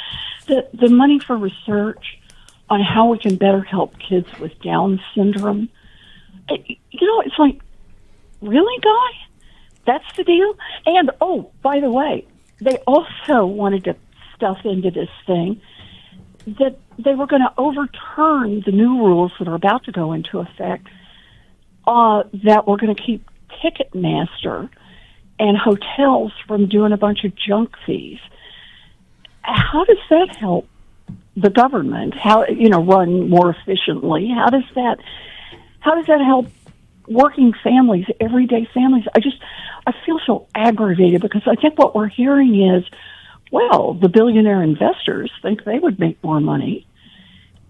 The money for research on how we can better help kids with Down syndrome. It's like, really, Guy? That's the deal? And, by the way, they also wanted to stuff into this thing that they were going to overturn the new rules that are about to go into effect that were going to keep Ticketmaster and hotels from doing a bunch of junk fees. How does that help the government? How, run more efficiently? How does that help working families, everyday families? I feel so aggravated because I think what we're hearing is, well, the billionaire investors think they would make more money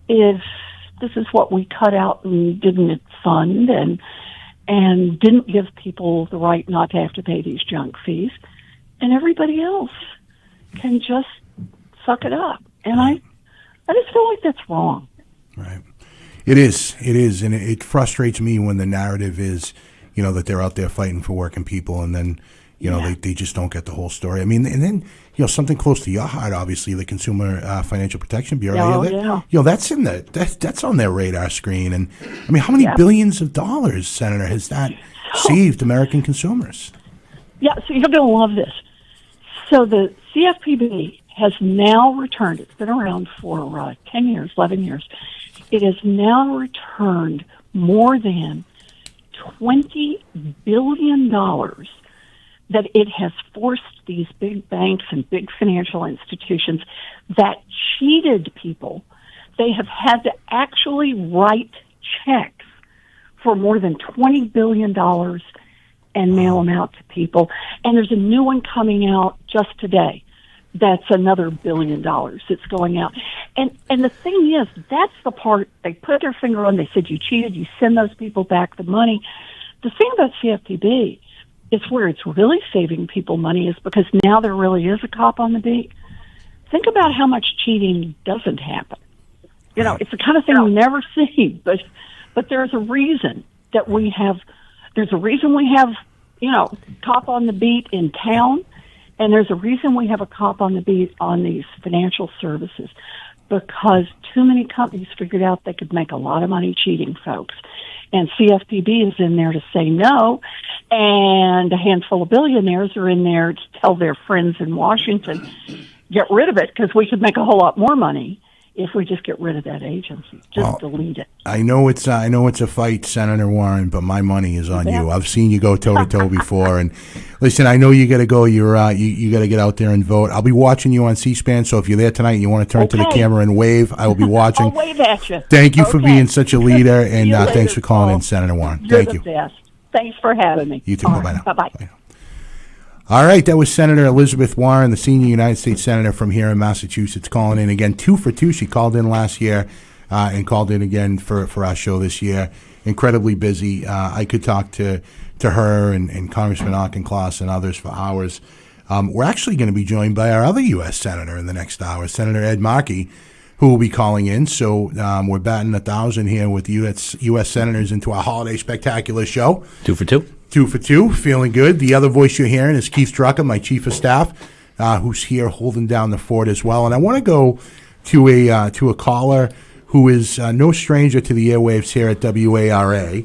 if this is what we cut out and didn't fund and didn't give people the right not to have to pay these junk fees, and everybody else can just suck it up. And I just feel like that's wrong. Right. It is, and it frustrates me when the narrative is, that they're out there fighting for working people, and then, they just don't get the whole story. I mean, and then, something close to your heart, obviously, the Consumer Financial Protection Bureau. That's in that's on their radar screen, and I mean, how many billions of dollars, Senator, has that saved American consumers? Yeah, so you're going to love this. So the CFPB has now returned. It's been around for 10 years, 11 years. It has now returned more than $20 billion that it has forced these big banks and big financial institutions that cheated people. They have had to actually write checks for more than $20 billion and mail them out to people. And there's a new one coming out just today. That's another $1 billion that's going out. And the thing is, that's the part they put their finger on. They said, you cheated, you send those people back the money. The thing about CFPB is where it's really saving people money is because now there really is a cop on the beat. Think about how much cheating doesn't happen. It's the kind of thing we never see, but there's a reason that there's a reason we have, cop on the beat in town. And there's a reason we have a cop on the beat on these financial services, because too many companies figured out they could make a lot of money cheating folks. And CFPB is in there to say no, and a handful of billionaires are in there to tell their friends in Washington, get rid of it because we could make a whole lot more money if we just get rid of that agency. Just delete it. I know it's a fight, Senator Warren, but my money is on you. I've seen you go toe to toe before, and listen, I know you got to go. You're you got to get out there and vote. I'll be watching you on C-SPAN. So if you're there tonight, and you want to turn to the camera and wave. I will be watching. I'll wave at you. Thank you for being such a leader, and thanks for calling in, Senator Warren. You're Thank you. Best. Thanks for having me. You too. Bye now. Bye-bye. All right, that was Senator Elizabeth Warren, the senior United States Senator from here in Massachusetts, calling in again 2 for 2. She called in last year and called in again for our show this year. Incredibly busy. I could talk to her and Congressman Auchincloss and others for hours. We're actually going to be joined by our other U.S. Senator in the next hour, Senator Ed Markey, who will be calling in. So we're batting 1,000 here with U.S. Senators into our holiday spectacular show. 2 for 2. 2 for 2, feeling good. The other voice you're hearing is Keith Drucker, my chief of staff, who's here holding down the fort as well. And I want to go to a caller who is no stranger to the airwaves here at WARA.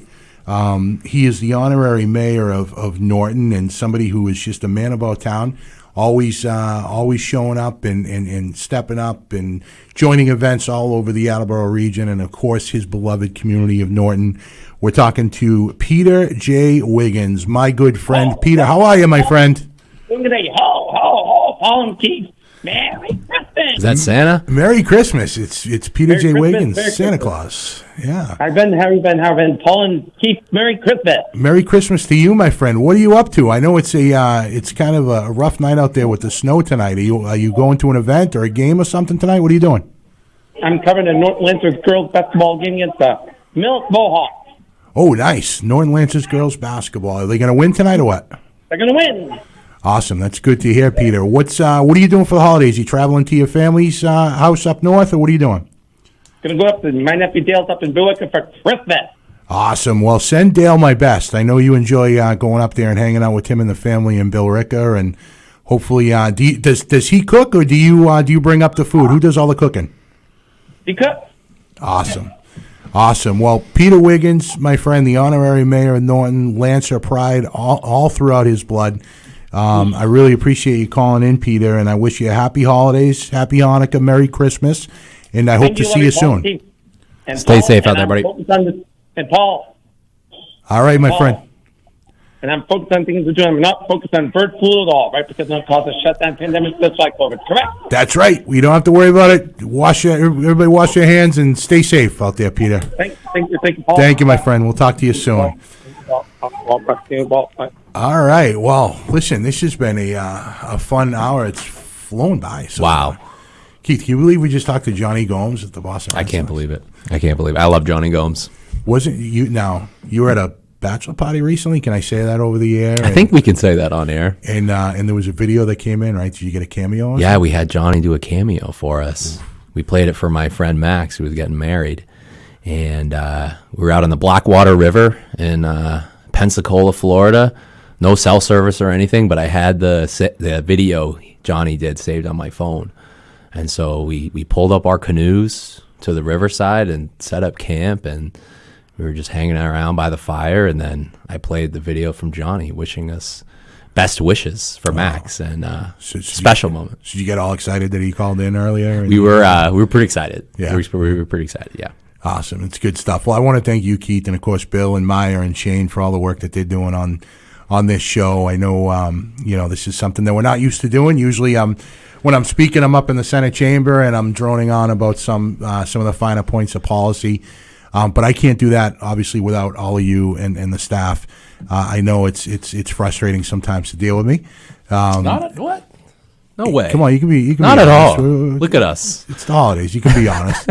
He is the honorary mayor of Norton and somebody who is just a man about town, always showing up and stepping up and joining events all over the Attleboro region and, of course, his beloved community of Norton. We're talking to Peter J. Wiggins, my good friend. Peter, how are you, my friend? Ho, ho, ho, Paul and Keith. Merry Christmas. Is that Santa? Merry Christmas. It's Peter Merry J. Christmas, Wiggins, Merry Santa Christmas. Claus. Yeah. How have you been? Paul and Keith, Merry Christmas. Merry Christmas to you, my friend. What are you up to? I know it's it's kind of a rough night out there with the snow tonight. Are you going to an event or a game or something tonight? What are you doing? I'm covering the North Lancers girls basketball game against the Milk Mohawks. Oh, nice. Norton Lancers girls basketball. Are they going to win tonight or what? They're going to win. Awesome. That's good to hear, Peter. What are you doing for the holidays? You traveling to your family's house up north, or what are you doing? Going to go up to my nephew Dale's up in Billerica for Christmas. Awesome. Well, send Dale my best. I know you enjoy going up there and hanging out with him and the family in Billerica, and hopefully, does he cook or do you bring up the food? Who does all the cooking? He cooks. Awesome. Awesome. Well, Peter Wiggins, my friend, the honorary mayor of Norton, Lancer pride all throughout his blood. I really appreciate you calling in, Peter, and I wish you a happy holidays, happy Hanukkah, Merry Christmas, and I hope to see you soon. Stay safe out there, buddy. And Paul. All right, my friend. And I'm focused on things we're doing. I'm not focused on bird flu at all, right? Because it'll cause a shutdown pandemic just like COVID, correct? That's right. We don't have to worry about it. Everybody wash your hands and stay safe out there, Peter. Thank you, Paul. Thank you, my friend. We'll talk to you soon. All right. Well, listen, this has been a fun hour. It's flown by. So. Wow. Keith, can you believe we just talked to Johnny Gomes at the Boston? I can't believe it. I love Johnny Gomes. Wasn't you? Now, you were at a bachelor party recently. Can I say that over the air? I think we can say that on air. And there was a video that came in, right? Did you get a cameo on? Yeah, we had Johnny do a cameo for us. We played it for my friend Max, who was getting married. And we were out on the Blackwater River in Pensacola, Florida. No cell service or anything, but I had the video Johnny did saved on my phone. And so we pulled up our canoes to the riverside and set up camp, and we were just hanging around by the fire, and then I played the video from Johnny wishing us best wishes for Max, and special moment. Did you get all excited that he called in earlier? We were pretty excited. Yeah. We were pretty excited, yeah. Awesome. It's good stuff. Well, I want to thank you, Keith, and, of course, Bill and Meyer and Shane for all the work that they're doing on this show. I know, this is something that we're not used to doing. Usually when I'm speaking, I'm up in the Senate chamber, and I'm droning on about some of the finer points of policy. But I can't do that, obviously, without all of you and the staff. I know it's frustrating sometimes to deal with me. What? No way. Come on, you can be not be at honest. all. Look at us. It's the holidays. You can be honest.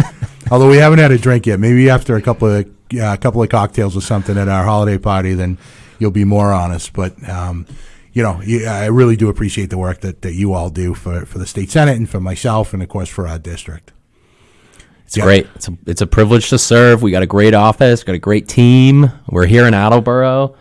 Although we haven't had a drink yet. Maybe after a couple of cocktails or something at our holiday party, then you'll be more honest. But I really do appreciate the work that you all do for the state senate and for myself, and of course for our district. It's great. It's a privilege to serve. We got a great office. Got a great team. We're here in Attleboro,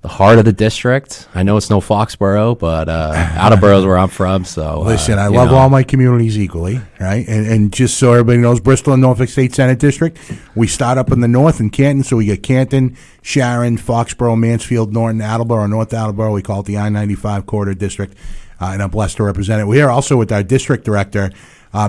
the heart of the district. I know it's no Foxborough, but Attleboro is where I'm from. So listen, I love all my communities equally, right? And just so everybody knows, Bristol and Norfolk State Senate District, we start up in the north in Canton, so we get Canton, Sharon, Foxborough, Mansfield, Norton, Attleboro, North Attleboro. We call it the I-95 Corridor District, and I'm blessed to represent it. We're here also with our district director,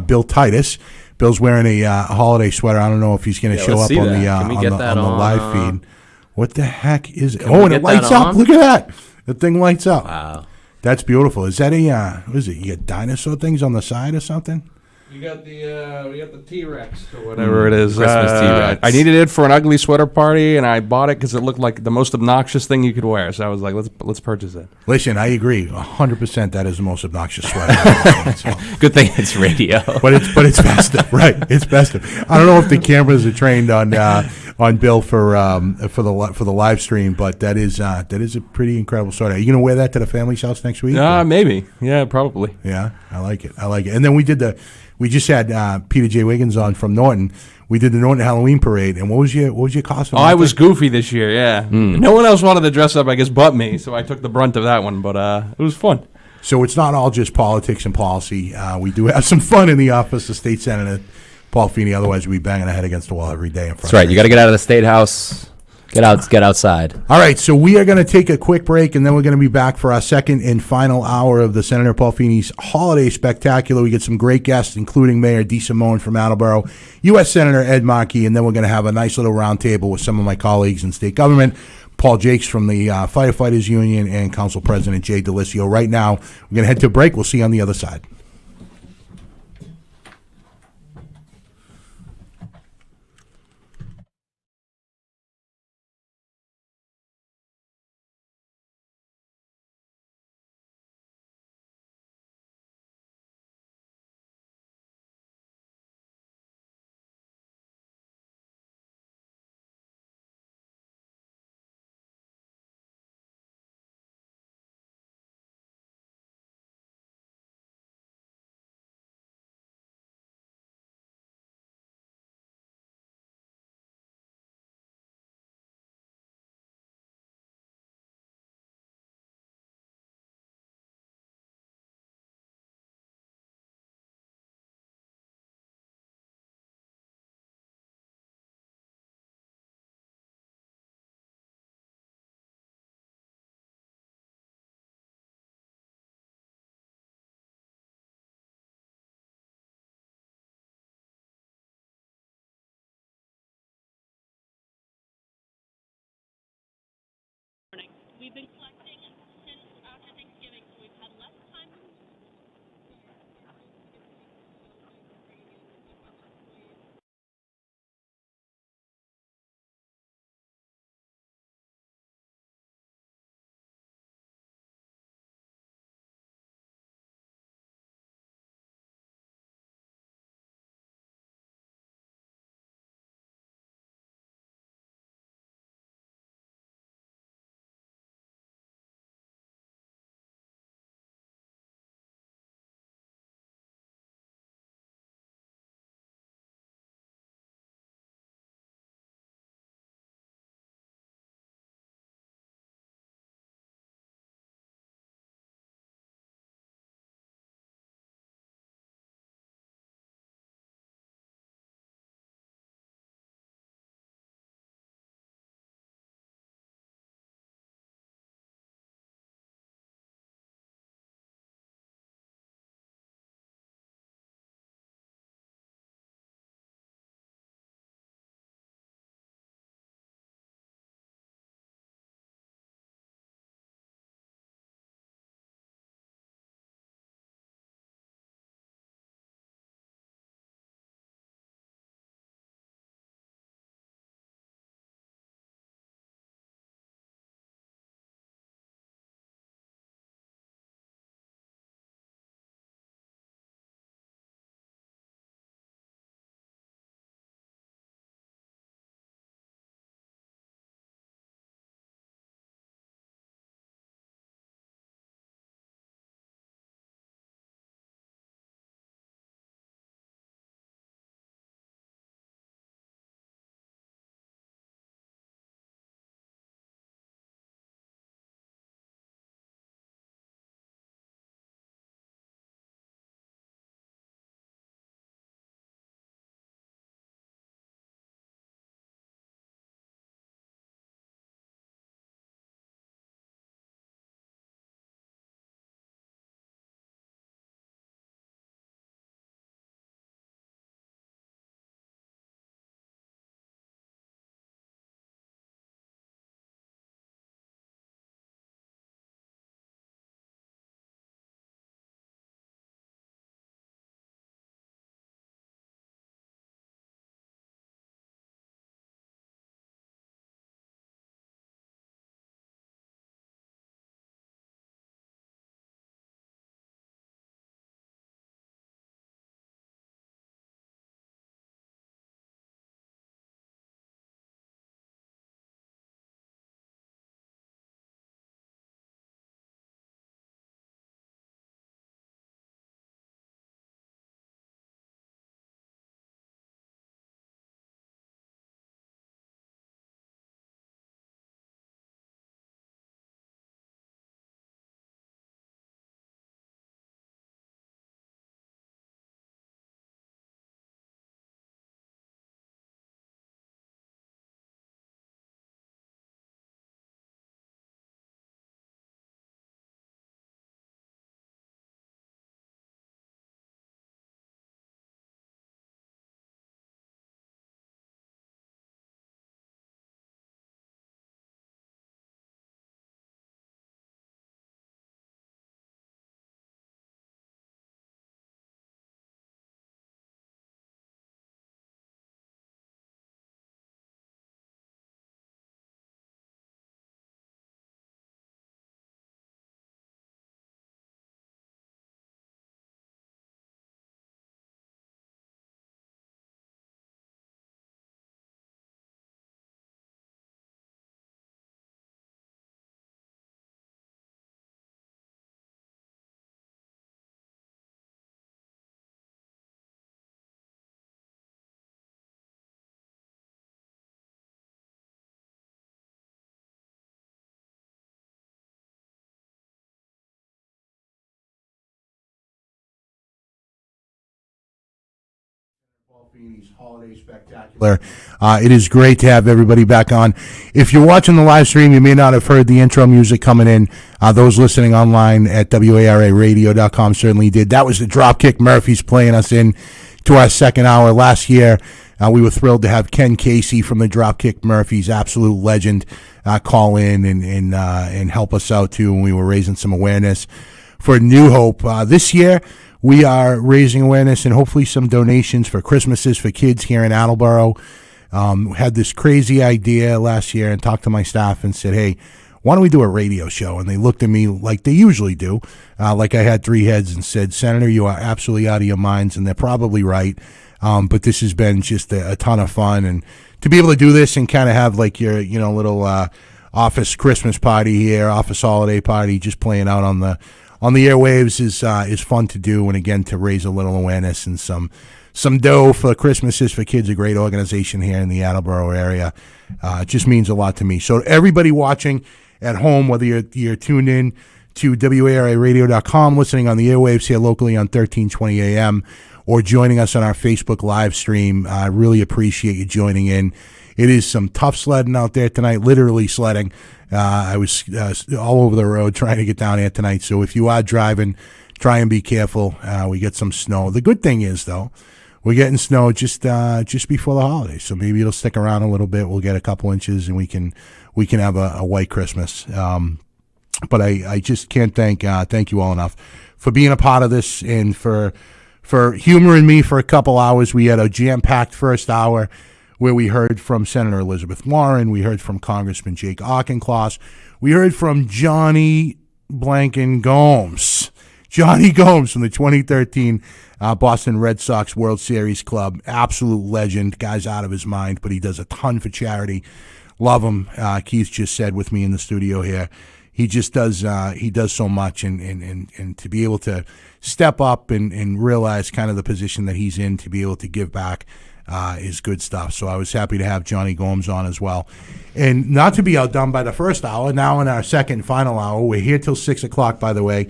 Bill Titus. Bill's wearing a holiday sweater. I don't know if he's going to show let's up see on that. the Can we get that on the on, live feed. What the heck is it? Can Oh, we and it get lights that up. on? Look at that. The thing lights up. Wow. That's beautiful. Is that a what is it? You got dinosaur things on the side or something? We got the T-Rex or whatever it is. Christmas T-Rex. I needed it for an ugly sweater party, and I bought it because it looked like the most obnoxious thing you could wear. So I was like, let's purchase it. Listen, I agree 100%. That is the most obnoxious sweater I've ever seen, so. Good thing it's radio. But it's festive, right? It's festive. I don't know if the cameras are trained on Bill for the live stream, but that is a pretty incredible sweater. Are you gonna wear that to the family's house next week? Maybe. Yeah, probably. Yeah, I like it. And then we just had Peter J. Wiggins on from Norton. We did the Norton Halloween parade, and what was your costume? Oh, I was goofy this year. Yeah, no one else wanted to dress up, I guess, but me. So I took the brunt of that one. But it was fun. So it's not all just politics and policy. We do have some fun in the office. The state senator Paul Feeney. Otherwise, we'd be banging our head against the wall every day. That's right. You got to get out of the state house. Get outside. All right, so we are going to take a quick break, and then we're going to be back for our second and final hour of the Senator Paul Feeney's Holiday Spectacular. We get some great guests, including Mayor DeSimone from Attleboro, U.S. Senator Ed Markey, and then we're going to have a nice little roundtable with some of my colleagues in state government, Paul Jakes from the Firefighters Union, and Council President Jay DeLisio. Right now, we're going to head to a break. We'll see you on the other side. We've been collecting since after Thanksgiving, so we've had less time Holiday Spectacular. It is great to have everybody back on. If you're watching the live stream, you may not have heard the intro music coming in. Those listening online at WARAradio.com certainly did. That was the Dropkick Murphys playing us in to our second hour. Last year, we were thrilled to have Ken Casey from the Dropkick Murphys, absolute legend, call in and help us out too. And we were raising some awareness for New Hope. This year, we are raising awareness and hopefully some donations for Christmases for kids here in Attleboro. Had this crazy idea last year and talked to my staff and said, hey, why don't we do a radio show? And they looked at me like they usually do, like I had three heads, and said, Senator, you are absolutely out of your minds, and they're probably right. But this has been just a ton of fun. And to be able to do this and kind of have like your little office Christmas party here, office holiday party, just playing out on the airwaves is fun to do, and again to raise a little awareness and some dough for Christmases for Kids, a great organization here in the Attleboro area. It just means a lot to me. So everybody watching at home, whether you're tuned in to WARAradio.com, listening on the airwaves here locally on 1320 AM, or joining us on our Facebook live stream, I really appreciate you joining in. It is some tough sledding out there tonight, literally sledding. I was all over the road trying to get down here tonight. So if you are driving, try and be careful. We get some snow. The good thing is, though, we're getting snow just before the holidays. So maybe it'll stick around a little bit. We'll get a couple inches, and we can have a white Christmas. But I just can't thank you all enough for being a part of this and for humoring me for a couple hours. We had a jam-packed first hour where we heard from Senator Elizabeth Warren, we heard from Congressman Jake Auchincloss, we heard from Johnny Blanken Gomes. Johnny Gomes from the 2013 Boston Red Sox World Series club. Absolute legend. Guy's out of his mind, but he does a ton for charity. Love him. Keith just said with me in the studio here. He just does so much, and to be able to step up and realize kind of the position that he's in, to be able to give back is good stuff. So I was happy to have Johnny Gomes on as well. And not to be outdone by the first hour, now in our second and final hour, we're here till 6 o'clock, by the way,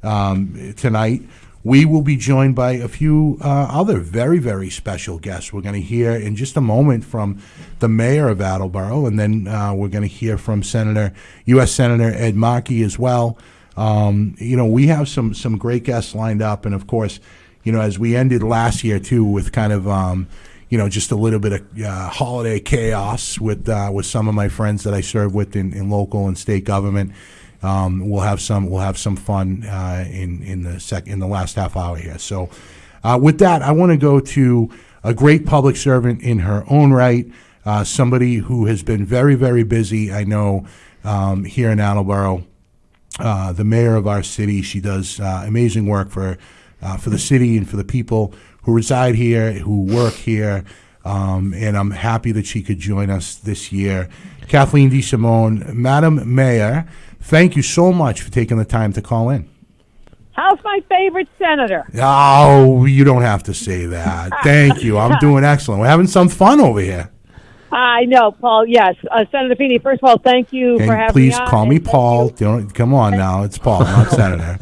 tonight. We will be joined by a few other very, very special guests. We're going to hear in just a moment from the mayor of Attleboro, and then we're going to hear from U.S. Senator Ed Markey as well. We have some great guests lined up, and of course, as we ended last year too with kind of just a little bit of holiday chaos with some of my friends that I serve with in local and state government. We'll have some fun in the last half hour here. So with that, I want to go to a great public servant in her own right, somebody who has been very, very busy. I know here in Attleboro, the mayor of our city. She does amazing work for the city and for the people who reside here, who work here, and I'm happy that she could join us this year. Kathleen DeSimone, Madam Mayor, thank you so much for taking the time to call in. How's my favorite senator? Oh, you don't have to say that. Thank you. I'm doing excellent. We're having some fun over here. I know, Paul. Yes. Senator Feeney, first of all, thank you for having me on. Please call me Paul. Come on now. It's Paul, not Senator.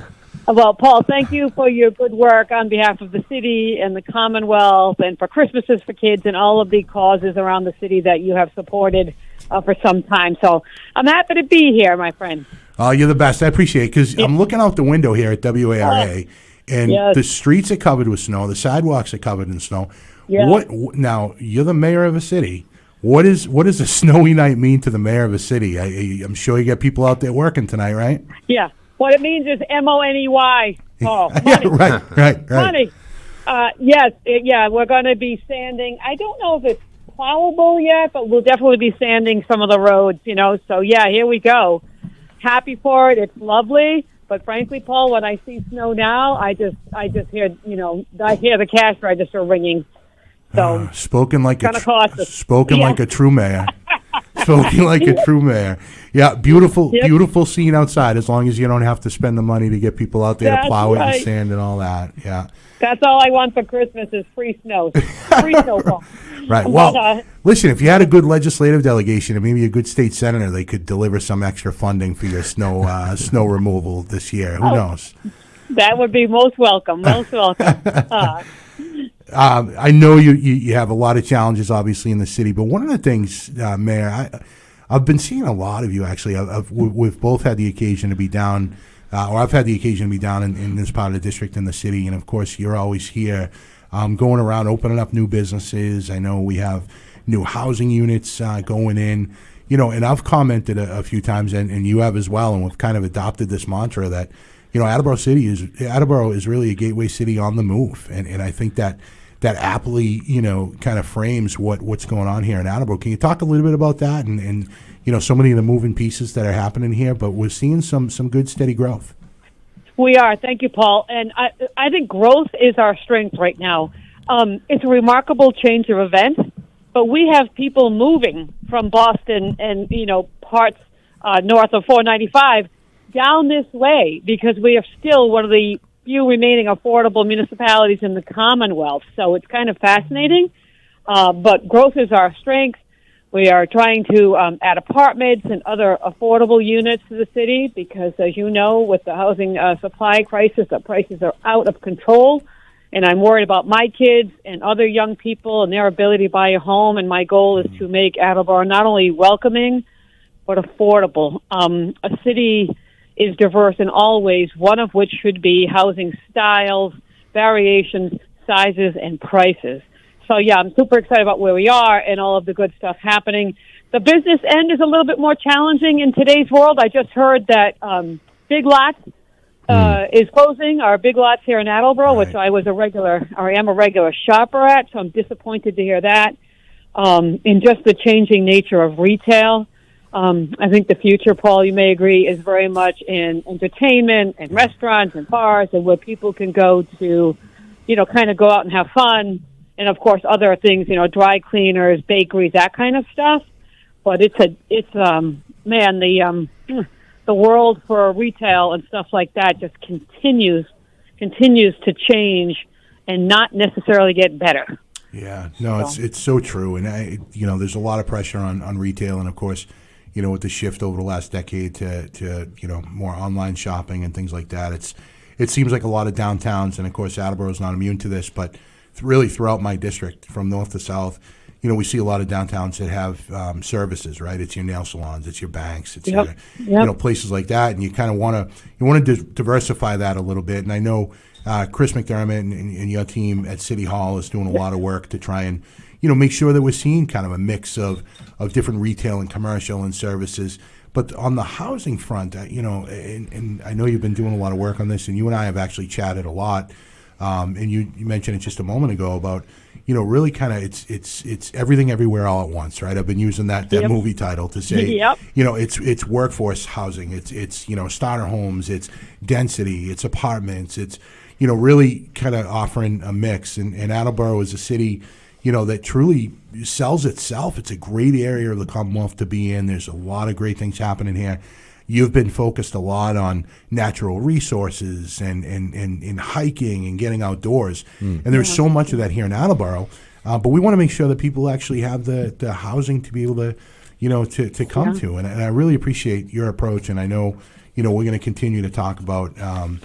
Well, Paul, thank you for your good work on behalf of the city and the Commonwealth, and for Christmases for Kids and all of the causes around the city that you have supported for some time. So I'm happy to be here, my friend. Oh, you're the best. I appreciate it, because I'm looking out the window here at WARA, and the streets are covered with snow. The sidewalks are covered in snow. Yeah. Now, you're the mayor of a city. What does a snowy night mean to the mayor of a city? I'm sure you get people out there working tonight, right? Yeah. What it means is MONEY. Oh, money. Yeah, right. Money. Yes, we're going to be sanding. I don't know if it's plowable yet, but we'll definitely be sanding some of the roads, So, here we go. Happy for it. It's lovely. But frankly, Paul, when I see snow now, I just hear, I hear the cash register ringing. So spoken like a true mayor. Spoken like a true mayor. Yeah, beautiful scene outside, as long as you don't have to spend the money to get people out there to plow it and sand and all that. Yeah. That's all I want for Christmas is free snow. Free snowball. Right. Well, listen, if you had a good legislative delegation and maybe a good state senator, they could deliver some extra funding for your snow removal this year. Who knows? That would be most welcome. Most welcome. I know you have a lot of challenges, obviously, in the city, but one of the things, Mayor, I've been seeing a lot of you, actually. We've both had the occasion to be down, or I've had the occasion to be down in this part of the district in the city, and, of course, you're always here going around opening up new businesses. I know we have new housing units going in, and I've commented a few times, and you have as well, and we've kind of adopted this mantra that, Attleboro is really a gateway city on the move, and I think that aptly, kind of frames what's going on here in Attleboro. Can you talk a little bit about that and so many of the moving pieces that are happening here, but we're seeing some good steady growth. We are. Thank you, Paul. And I think growth is our strength right now. It's a remarkable change of events, but we have people moving from Boston and, parts north of 495 down this way because we are still one of the few remaining affordable municipalities in the Commonwealth. So it's kind of fascinating. But growth is our strength. We are trying to add apartments and other affordable units to the city because, as you know, with the housing supply crisis, the prices are out of control. And I'm worried about my kids and other young people and their ability to buy a home. And my goal is to make Attleboro not only welcoming, but affordable. A city is diverse in all ways, one of which should be housing styles, variations, sizes, and prices. So, yeah, I'm super excited about where we are and all of the good stuff happening. The business end is a little bit more challenging in today's world. I just heard that Big Lots is closing, our Big Lots here in Attleboro, which I am a regular shopper at, so I'm disappointed to hear that. In just the changing nature of retail, I think the future, Paul, you may agree, is very much in entertainment and restaurants and bars and where people can go to, kind of go out and have fun. And of course, other things, dry cleaners, bakeries, that kind of stuff. But the world for retail and stuff like that just continues to change and not necessarily get better. Yeah, no, it's so true. And there's a lot of pressure on retail, and of course, with the shift over the last decade to more online shopping and things like that, it seems like a lot of downtowns, and of course, Attleboro is not immune to this, but really throughout my district, from north to south, we see a lot of downtowns that have services, right? It's your nail salons, it's your banks, it's your places like that, and you kind of want to diversify that a little bit. And I know Chris McDermott and your team at City Hall is doing a lot of work to try and make sure that we're seeing kind of a mix of different retail and commercial and services. But on the housing front, and I know you've been doing a lot of work on this, and you and I have actually chatted a lot. And you mentioned it just a moment ago about, really kind of it's everything everywhere all at once, right? I've been using that movie title to say, it's workforce housing, it's starter homes, it's density, it's apartments, it's, really kind of offering a mix. And Attleboro is a city, that truly sells itself. It's a great area of the Commonwealth to be in. There's a lot of great things happening here. You've been focused a lot on natural resources and hiking and getting outdoors. And there's so much of that here in Attleboro. But we want to make sure that people actually have the housing to be able to, to come to. And I really appreciate your approach. And I know, we're going to continue to talk about, kind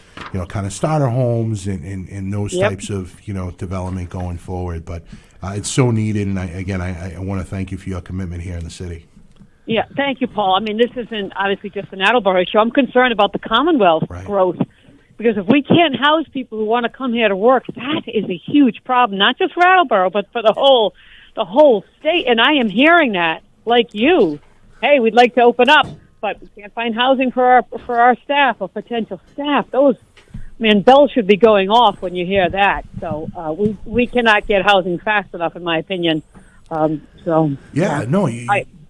of starter homes and those types of, development going forward. But it's so needed. And I want to thank you for your commitment here in the city. Yeah, thank you, Paul. I mean, this isn't obviously just an Attleboro issue. I'm concerned about the Commonwealth growth because if we can't house people who want to come here to work, that is a huge problem, not just for Attleboro, but for the whole state. And I am hearing that, like you. Hey, we'd like to open up, but we can't find housing for our staff or potential staff. Bells should be going off when you hear that. So we cannot get housing fast enough, in my opinion.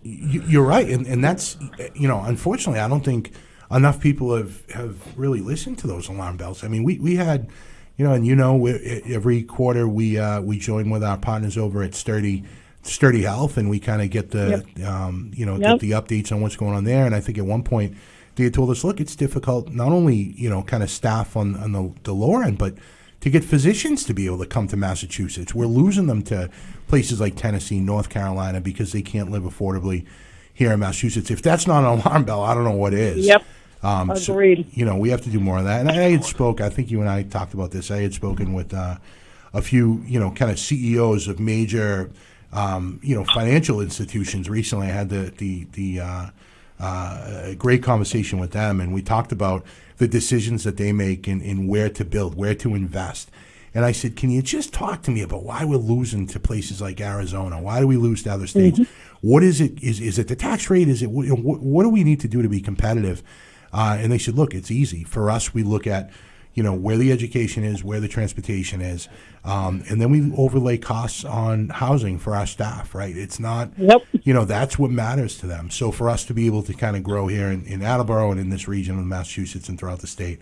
You're right, and that's unfortunately, I don't think enough people have really listened to those alarm bells. I mean, we had, every quarter we join with our partners over at Sturdy Health, and we kind of get the get the updates on what's going on there. And I think at one point they had told us, look, it's difficult not only kind of staff on the lower end, but to get physicians to be able to come to Massachusetts. We're losing them to places like Tennessee, North Carolina, because they can't live affordably here in Massachusetts. If that's not an alarm bell, I don't know what is. Yep. Agreed. So, we have to do more of that. And I think you and I talked about this. I had spoken with a few, kind of CEOs of major, financial institutions recently. I had a great conversation with them, and we talked about the decisions that they make in where to build, where to invest. And I said, can you just talk to me about why we're losing to places like Arizona? Why do we lose to other states? What is it? Is it the tax rate? Is it what do we need to do to be competitive? And they said, look, it's easy. For us, we look at, where the education is, where the transportation is, and then we overlay costs on housing for our staff, right? It's not, that's what matters to them. So for us to be able to kind of grow here in Attleboro and in this region of Massachusetts and throughout the state,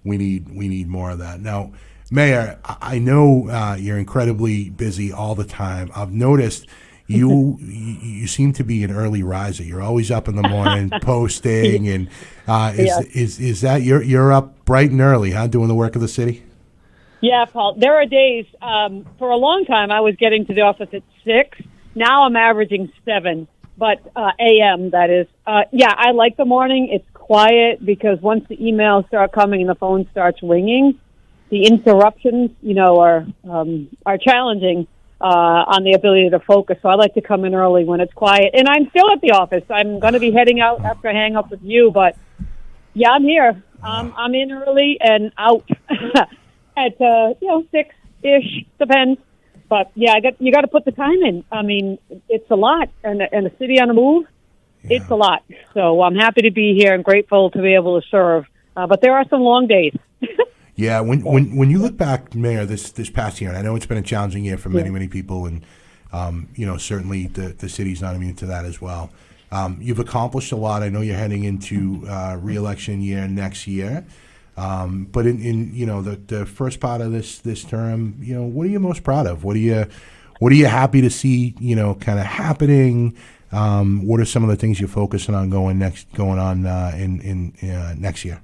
we need more of that. Now, Mayor, I know you're incredibly busy all the time. I've noticed you seem to be an early riser. You're always up in the morning posting, and is that you're up bright and early, huh, doing the work of the city? Yeah, Paul. There are days. For a long time, I was getting to the office at 6. Now I'm averaging 7, but a.m. that is. I like the morning. It's quiet because once the emails start coming and the phone starts ringing, the interruptions, are challenging on the ability to focus. So I like to come in early when it's quiet. And I'm still at the office. I'm going to be heading out after I hang up with you. But, yeah, I'm here. I'm in early and out at, 6-ish, depends. But, yeah, you got to put the time in. I mean, it's a lot. And a city on the move, it's a lot. So I'm happy to be here and grateful to be able to serve. But there are some long days. Yeah, when you look back, Mayor, this past year, and I know it's been a challenging year for many people, and certainly the city's not immune to that as well. You've accomplished a lot. I know you're heading into re-election year next year, but in the first part of this term, what are you most proud of? What are you happy to see kind of happening? What are some of the things you're focusing on going on in next year?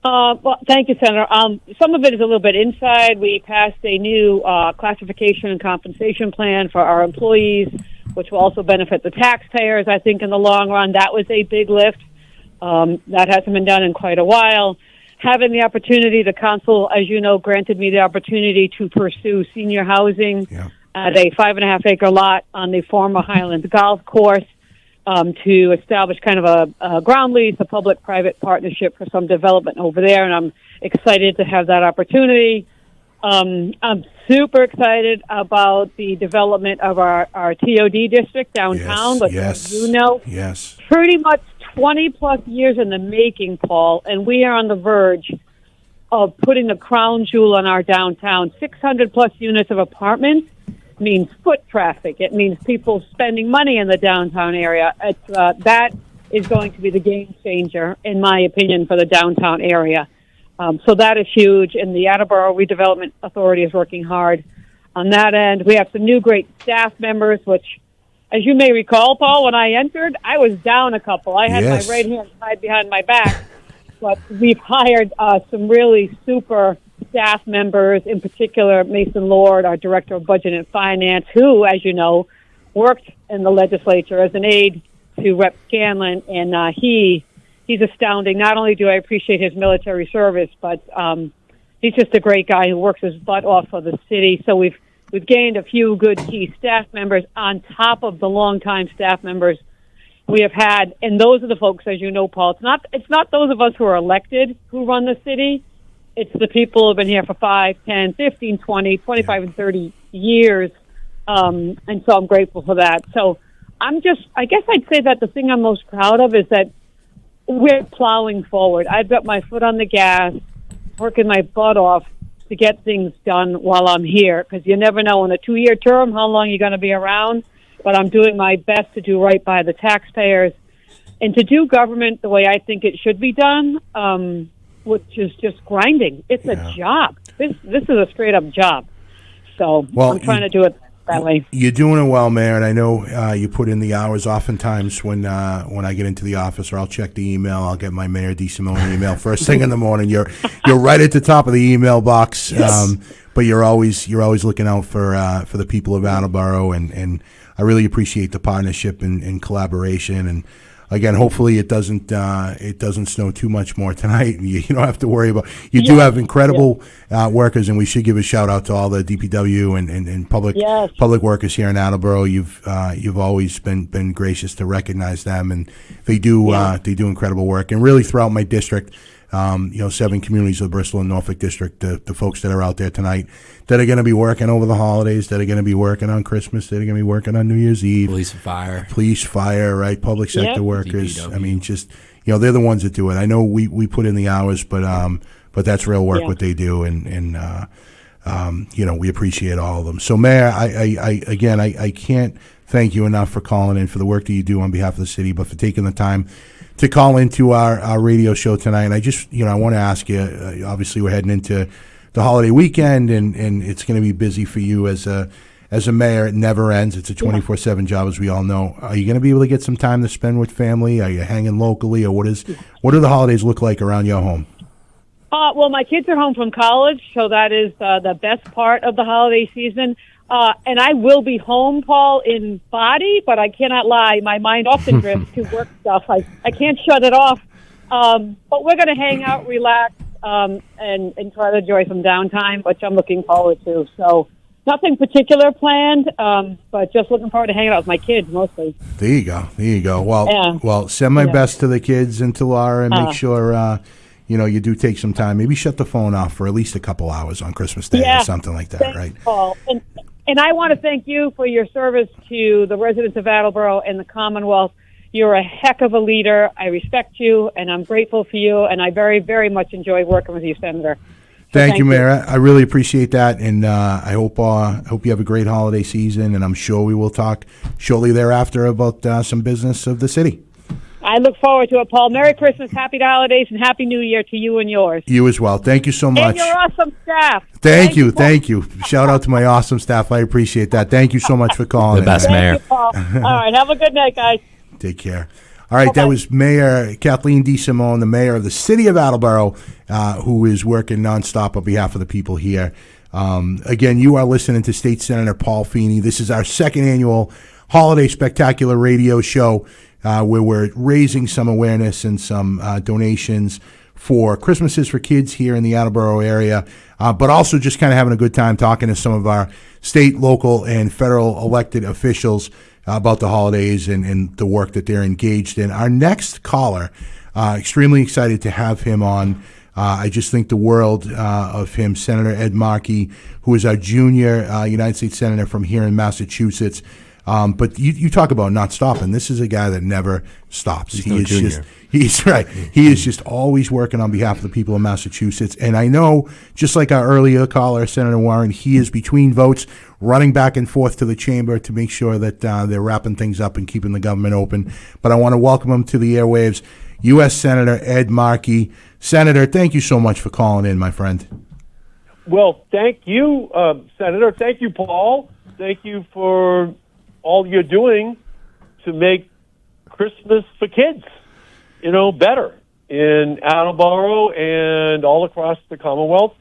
Well, thank you, Senator. Some of it is a little bit inside. We passed a new classification and compensation plan for our employees, which will also benefit the taxpayers, I think, in the long run. That was a big lift. That hasn't been done in quite a while. Having the opportunity, the council, as you know, granted me the opportunity to pursue senior housing at a 5.5-acre lot on the former Highlands Golf Course. To establish kind of a ground lease, a public-private partnership for some development over there, and I'm excited to have that opportunity. I'm super excited about the development of our TOD district downtown, but pretty much 20-plus years in the making, Paul, and we are on the verge of putting the crown jewel on our downtown. 600-plus units of apartments means foot traffic. It means people spending money in the downtown area. That is going to be the game changer, in my opinion, for the downtown area. So that is huge, and the Attleboro Redevelopment Authority is working hard on that end. We have some new great staff members, which, as you may recall, Paul, when I entered, I was down a couple. I had my right hand tied behind my back, but we've hired some really super staff members, in particular Mason Lord, our Director of Budget and Finance, who, as you know, worked in the legislature as an aide to Rep. Scanlon, and he's astounding. Not only do I appreciate his military service, but he's just a great guy who works his butt off for the city. So we've gained a few good key staff members on top of the longtime staff members we have had, and those are the folks, as you know, Paul. It's not those of us who are elected who run the city. It's the people who have been here for 5, 10, 15, 20, 25, and 30 years, and so I'm grateful for that. So I guess I'd say that the thing I'm most proud of is that we're plowing forward. I've got my foot on the gas, working my butt off to get things done while I'm here, because you never know in a 2-year term how long you're going to be around, but I'm doing my best to do right by the taxpayers and to do government the way I think it should be done, which is just grinding. It's a job. This is a straight-up job. So I'm trying to do it that way. You're doing it well, Mayor, and I know you put in the hours. Oftentimes when I get into the office or I'll check the email, I'll get my Mayor DeSimone email first thing in the morning. You're right at the top of the email box, but you're always looking out for the people of Attleboro, and I really appreciate the partnership and collaboration. And again, hopefully it doesn't snow too much more tonight. You don't have to worry about. You do have incredible workers, and we should give a shout out to all the DPW and public workers here in Attleboro. You've always been gracious to recognize them, and they do incredible work. And really throughout my district, 7 communities of the Bristol and Norfolk district, the folks that are out there tonight that are going to be working over the holidays, that are going to be working on Christmas, that are going to be working on New Year's Eve. Police, fire, right? Public sector workers. DPW. I mean, just, they're the ones that do it. I know we put in the hours, but that's real work what they do. And we appreciate all of them. So Mayor, I can't thank you enough for calling in, for the work that you do on behalf of the city, but for taking the time to call into our radio show tonight. And I just, I want to ask you, obviously we're heading into the holiday weekend, and it's going to be busy for you as a mayor. It never ends. It's a 24/7 job, as we all know. Are you going to be able to get some time to spend with family? Are you hanging locally, or what do the holidays look like around your home? Well, my kids are home from college, so that is the best part of the holiday season. And I will be home, Paul, in body, but I cannot lie. My mind often drifts to work stuff. I can't shut it off. But we're going to hang out, relax, and try to enjoy some downtime, which I'm looking forward to. So nothing particular planned, but just looking forward to hanging out with my kids mostly. There you go. Well, send my best to the kids and to Laura, and make sure you do take some time. Maybe shut the phone off for at least a couple hours on Christmas Day or something like that, right? Paul. And I want to thank you for your service to the residents of Attleboro and the Commonwealth. You're a heck of a leader. I respect you, and I'm grateful for you, and I very, very much enjoy working with you, Senator. Thank you, Mayor. I really appreciate that, and I hope you have a great holiday season, and I'm sure we will talk shortly thereafter about some business of the city. I look forward to it, Paul. Merry Christmas, Happy Holidays, and Happy New Year to you and yours. You as well. Thank you so much. And your awesome staff. Thank you. Shout out to my awesome staff. I appreciate that. Thank you so much for calling. The best mayor. Thank you, Paul. All right, have a good night, guys. Take care. All right, that was Mayor Kathleen DeSimone, the mayor of the city of Attleboro, who is working nonstop on behalf of the people here. Again, you are listening to State Senator Paul Feeney. This is our second annual Holiday Spectacular radio show, where we're raising some awareness and some donations for Christmases for kids here in the Attleboro area, but also just kind of having a good time talking to some of our state, local, and federal elected officials about the holidays and the work that they're engaged in. Our next caller, extremely excited to have him on. I just think the world of him, Senator Ed Markey, who is our junior United States Senator from here in Massachusetts. But you talk about not stopping. This is a guy that never stops. He's right. He is just always working on behalf of the people of Massachusetts. And I know, just like our earlier caller, Senator Warren, he is between votes, running back and forth to the chamber to make sure that they're wrapping things up and keeping the government open. But I want to welcome him to the airwaves, U.S. Senator Ed Markey. Senator, thank you so much for calling in, my friend. Well, thank you, Senator. Thank you, Paul. Thank you for all you're doing to make Christmas for kids, better in Attleboro and all across the Commonwealth.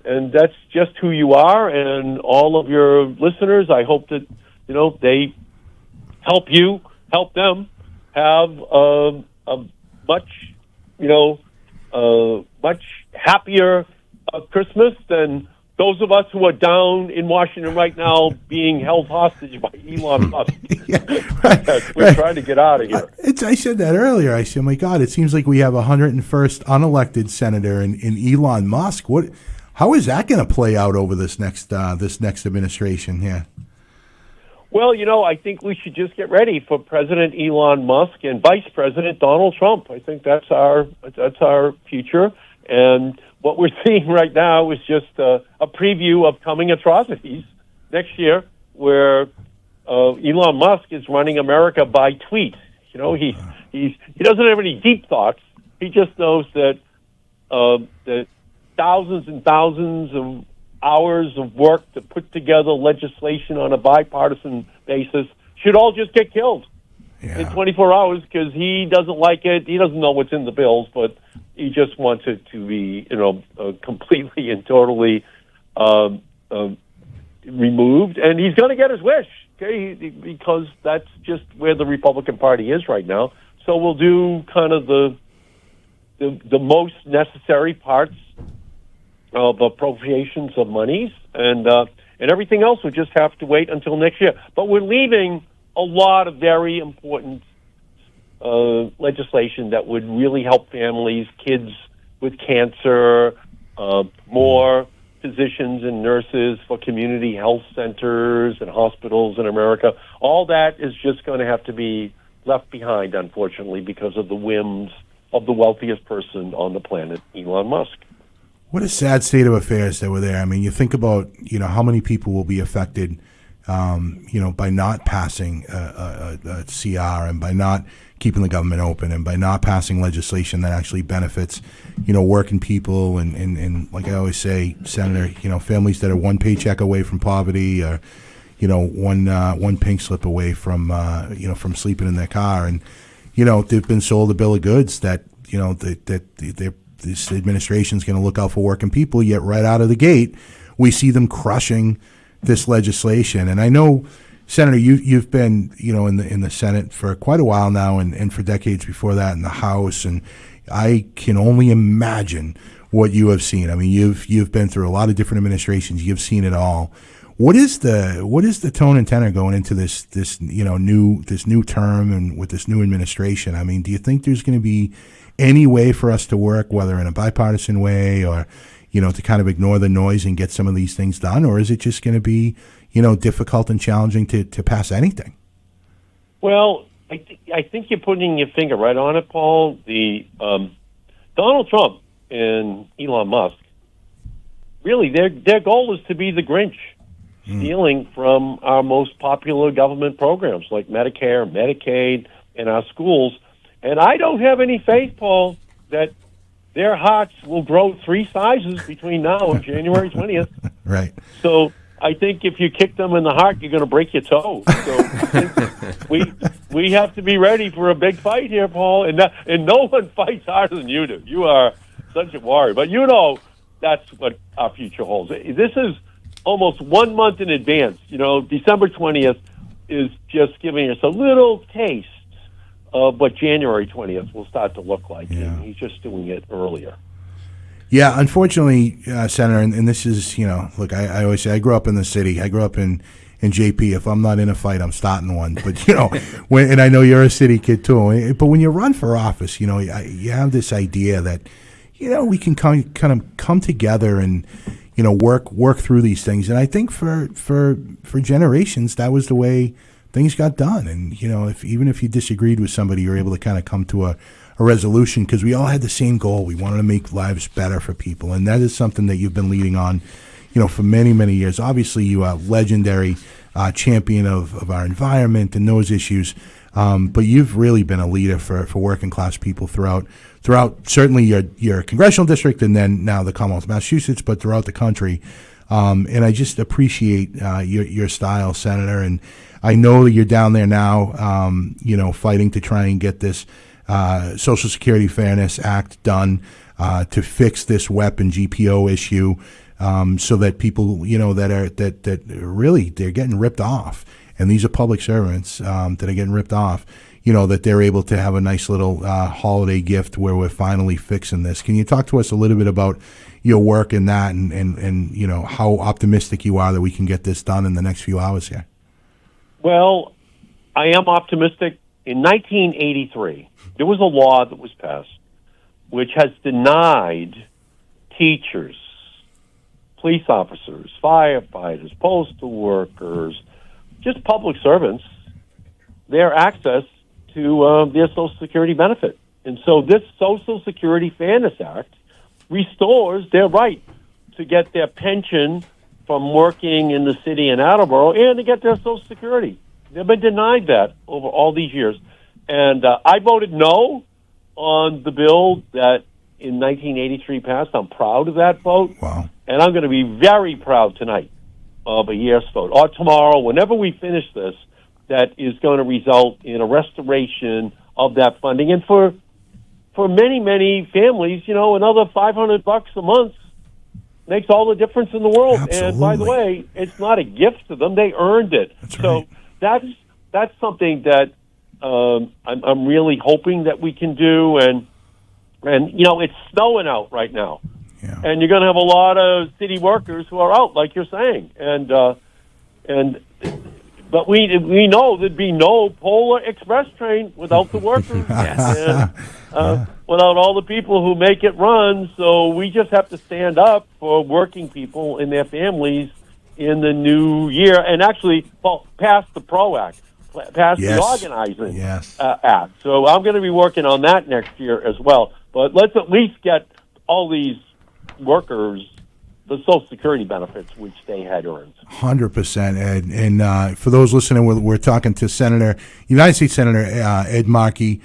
And that's just who you are. And all of your listeners, I hope that, they help them have a much happier Christmas than those of us who are down in Washington right now being held hostage by Elon Musk. We're trying to get out of here. I said that earlier. I said, my God, it seems like we have a 101st unelected senator in Elon Musk. How is that going to play out over this next administration here? Well, I think we should just get ready for President Elon Musk and Vice President Donald Trump. I think that's our future. And what we're seeing right now is just a preview of coming atrocities next year, where Elon Musk is running America by tweet. He doesn't have any deep thoughts. He just knows that that thousands and thousands of hours of work to put together legislation on a bipartisan basis should all just get killed in 24 hours because he doesn't like it. He doesn't know what's in the bills, but he just wants it to be, completely and totally removed. And he's going to get his wish, okay, because that's just where the Republican Party is right now. So we'll do kind of the most necessary parts of appropriations of monies, and everything else will just have to wait until next year. But we're leaving a lot of very important legislation that would really help families, kids with cancer, more physicians and nurses for community health centers and hospitals in America. All that is just going to have to be left behind, unfortunately, because of the whims of the wealthiest person on the planet, Elon Musk. What a sad state of affairs that we're there. I mean, you think about, how many people will be affected, by not passing a CR and by not keeping the government open and by not passing legislation that actually benefits, working people and like I always say, Senator, families that are one paycheck away from poverty or, one pink slip away from, from sleeping in their car. And, they've been sold a bill of goods that, this administration is going to look out for working people, yet right out of the gate, we see them crushing this legislation. And I know, Senator, you've been, in the Senate for quite a while now, and for decades before that in the House, and I can only imagine what you have seen. I mean, you've been through a lot of different administrations. You've seen it all. What is the tone and tenor going into this new term and with this new administration? I mean, do you think there's going to be any way for us to work, whether in a bipartisan way or, to kind of ignore the noise and get some of these things done? Or is it just going to be, difficult and challenging to pass anything? Well, I think you're putting your finger right on it, Paul. The Donald Trump and Elon Musk, really, their goal is to be the Grinch, stealing from our most popular government programs like Medicare, Medicaid, and our schools. And I don't have any faith, Paul, that their hearts will grow 3 sizes between now and January 20th. Right. So I think if you kick them in the heart, you're going to break your toe. So I think we have to be ready for a big fight here, Paul. And no one fights harder than you do. You are such a warrior. But that's what our future holds. This is almost 1 month in advance. December 20th is just giving us a little taste of what January 20th will start to look like. Yeah. And he's just doing it earlier. Yeah, unfortunately, Senator, and this is, look, I always say I grew up in the city. I grew up in JP. If I'm not in a fight, I'm starting one. But, and I know you're a city kid too. But when you run for office, you have this idea that, we can kind of come together and, work through these things. And I think for generations, that was the way things got done. And, even if you disagreed with somebody, you were able to kind of come to a resolution because we all had the same goal. We wanted to make lives better for people. And that is something that you've been leading on, for many, many years. Obviously, you are a legendary champion of our environment and those issues. But you've really been a leader for working class people throughout certainly your congressional district and then now the Commonwealth of Massachusetts, but throughout the country. And I just appreciate your style, Senator. And I know that you're down there now, fighting to try and get this Social Security Fairness Act done to fix this weapon GPO issue, so that people, that really they're getting ripped off, and these are public servants that are getting ripped off. That they're able to have a nice little holiday gift where we're finally fixing this. Can you talk to us a little bit about your work in that and how optimistic you are that we can get this done in the next few hours here? Well, I am optimistic. In 1983, there was a law that was passed which has denied teachers, police officers, firefighters, postal workers, just public servants, their access to their Social Security benefit. And so this Social Security Fairness Act restores their right to get their pension from working in the city in Attleboro and to get their Social Security. They've been denied that over all these years. And I voted no on the bill that in 1983 passed. I'm proud of that vote. Wow. And I'm going to be very proud tonight of a yes vote, or tomorrow, whenever we finish this, that is going to result in a restoration of that funding. And for many, many families, another $500 a month makes all the difference in the world. Absolutely. And by the way, it's not a gift to them. They earned it. That's so right. that's something that I'm really hoping that we can do. And it's snowing out right now, and you're going to have a lot of city workers who are out, like you're saying, but we know there'd be no Polar Express train without the workers, and without all the people who make it run. So we just have to stand up for working people and their families in the new year, and actually, pass the PRO Act, pass the organizing act. So I'm going to be working on that next year as well. But let's at least get all these workers the Social Security benefits which they had earned. 100%, Ed. And for those listening, we're talking to United States Senator Ed Markey,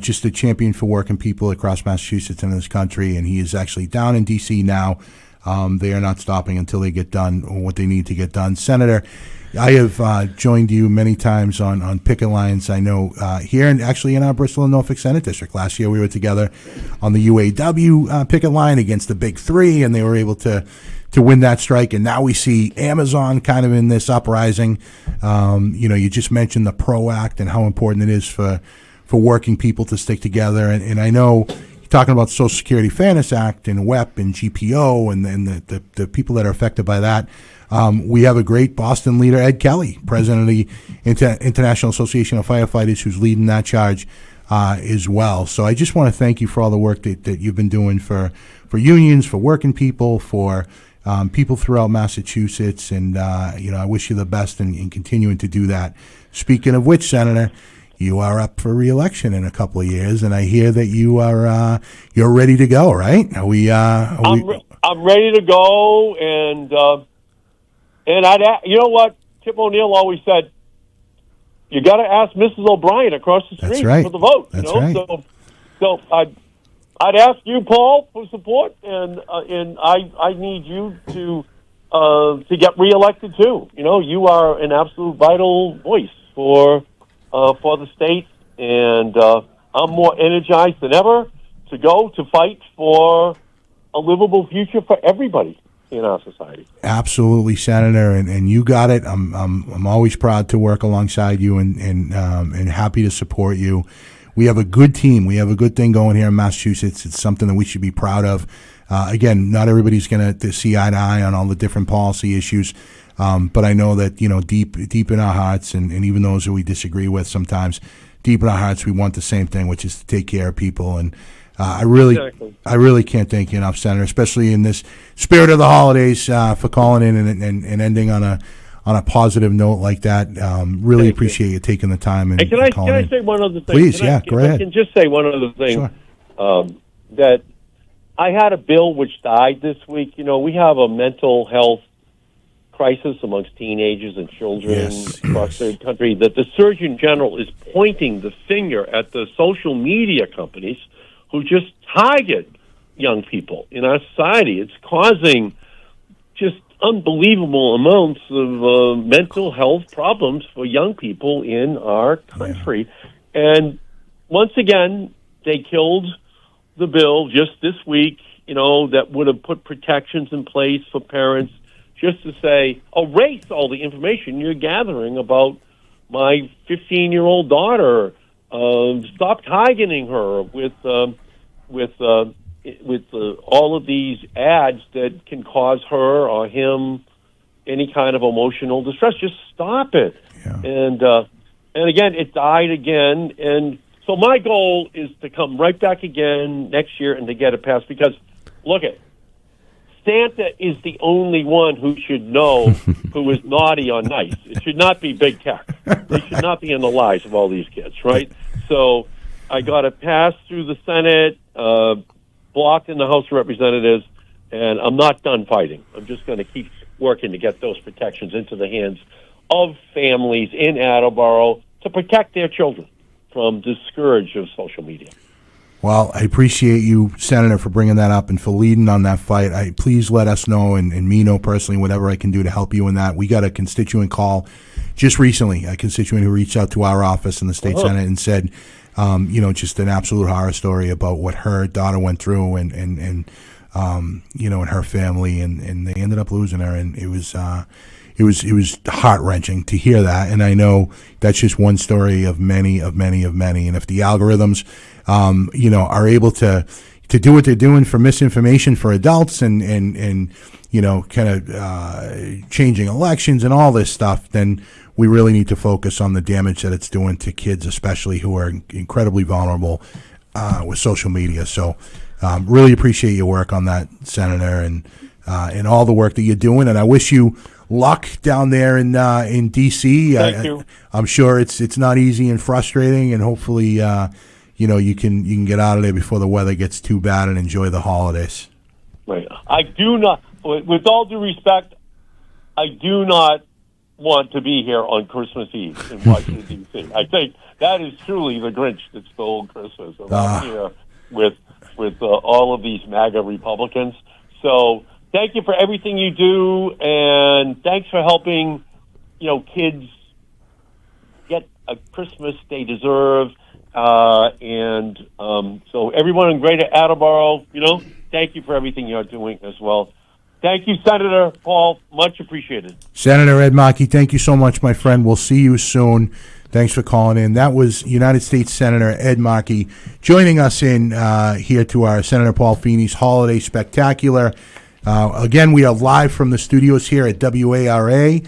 just a champion for working people across Massachusetts and this country, and he is actually down in D.C. now. They are not stopping until they get done what they need to get done. Senator, I have joined you many times on picket lines. I know here and actually in our Bristol and Norfolk Senate District. Last year we were together on the UAW picket line against the Big Three, and they were able to win that strike. And now we see Amazon kind of in this uprising. You just mentioned the PRO Act and how important it is for working people to stick together. And I know talking about the Social Security Fairness Act and WEP and GPO and the people that are affected by that. We have a great Boston leader, Ed Kelly, president of the International Association of Firefighters, who's leading that charge as well. So I just want to thank you for all the work that you've been doing for unions, for working people, for people throughout Massachusetts. And, I wish you the best in continuing to do that. Speaking of which, Senator, you are up for re-election in a couple of years, and I hear that you're ready to go, right? I'm ready to go, and you know what Tip O'Neill always said, you got to ask Mrs. O'Brien across the street for the vote. That's right. So I'd ask you, Paul, for support, and I need you to get re-elected too. You are an absolute vital voice for the state, and I'm more energized than ever to go to fight for a livable future for everybody in our society. Absolutely, Senator, and you got it. I'm always proud to work alongside you and happy to support you. We have a good team. We have a good thing going here in Massachusetts. It's something that we should be proud of. Again, not everybody's going to see eye to eye on all the different policy issues. But I know that, deep in our hearts, and even those who we disagree with sometimes, deep in our hearts, we want the same thing, which is to take care of people. And I really can't thank you enough, Senator, especially in this spirit of the holidays, for calling in and ending on a positive note like that. Really appreciate you taking the time. And can I say one other thing? Please, go ahead. I can just say one other thing. Sure. That I had a bill which died this week. We have a mental health crisis amongst teenagers and children across the country, that the Surgeon General is pointing the finger at the social media companies who just target young people in our society. It's causing just unbelievable amounts of mental health problems for young people in our country. And once again, they killed the bill just this week, that would have put protections in place for parents, just to say, erase all the information you're gathering about my 15-year-old daughter. Stop targeting her with all of these ads that can cause her or him any kind of emotional distress. Just stop it. Yeah. And again, it died again. And so my goal is to come right back again next year and to get it passed. Because look at. Santa is the only one who should know who is naughty or nice. It should not be big tech. It should not be in the lives of all these kids, right? So I got it passed through the Senate, blocked in the House of Representatives, and I'm not done fighting. I'm just going to keep working to get those protections into the hands of families in Attleboro to protect their children from the scourge of social media. Well, I appreciate you, Senator, for bringing that up and for leading on that fight. Please let us know and me know personally whatever I can do to help you in that. We got a constituent call just recently, a constituent who reached out to our office in the state Senate and said, just an absolute horror story about what her daughter went through and and her family, and they ended up losing her, and it was heart-wrenching to hear that. And I know that's just one story of many. And if the algorithms, are able to do what they're doing for misinformation for adults and kind of changing elections and all this stuff, then we really need to focus on the damage that it's doing to kids, especially who are incredibly vulnerable with social media. So really appreciate your work on that, Senator, and all the work that you're doing. And I wish you luck down there in D.C. Thank you. I'm sure it's not easy and frustrating, and hopefully you can get out of there before the weather gets too bad and enjoy the holidays. Right. I do not, with all due respect, I do not want to be here on Christmas Eve in Washington, D.C. I think that is truly the Grinch that stole Christmas. I'm here with all of these MAGA Republicans. So thank you for everything you do, and thanks for helping, kids get a Christmas they deserve. So everyone in Greater Attleboro, thank you for everything you're doing as well. Thank you, Senator Paul. Much appreciated. Senator Ed Markey, thank you so much, my friend. We'll see you soon. Thanks for calling in. That was United States Senator Ed Markey joining us in here to our Senator Paul Feeney's Holiday Spectacular. Again, we are live from the studios here at WARA.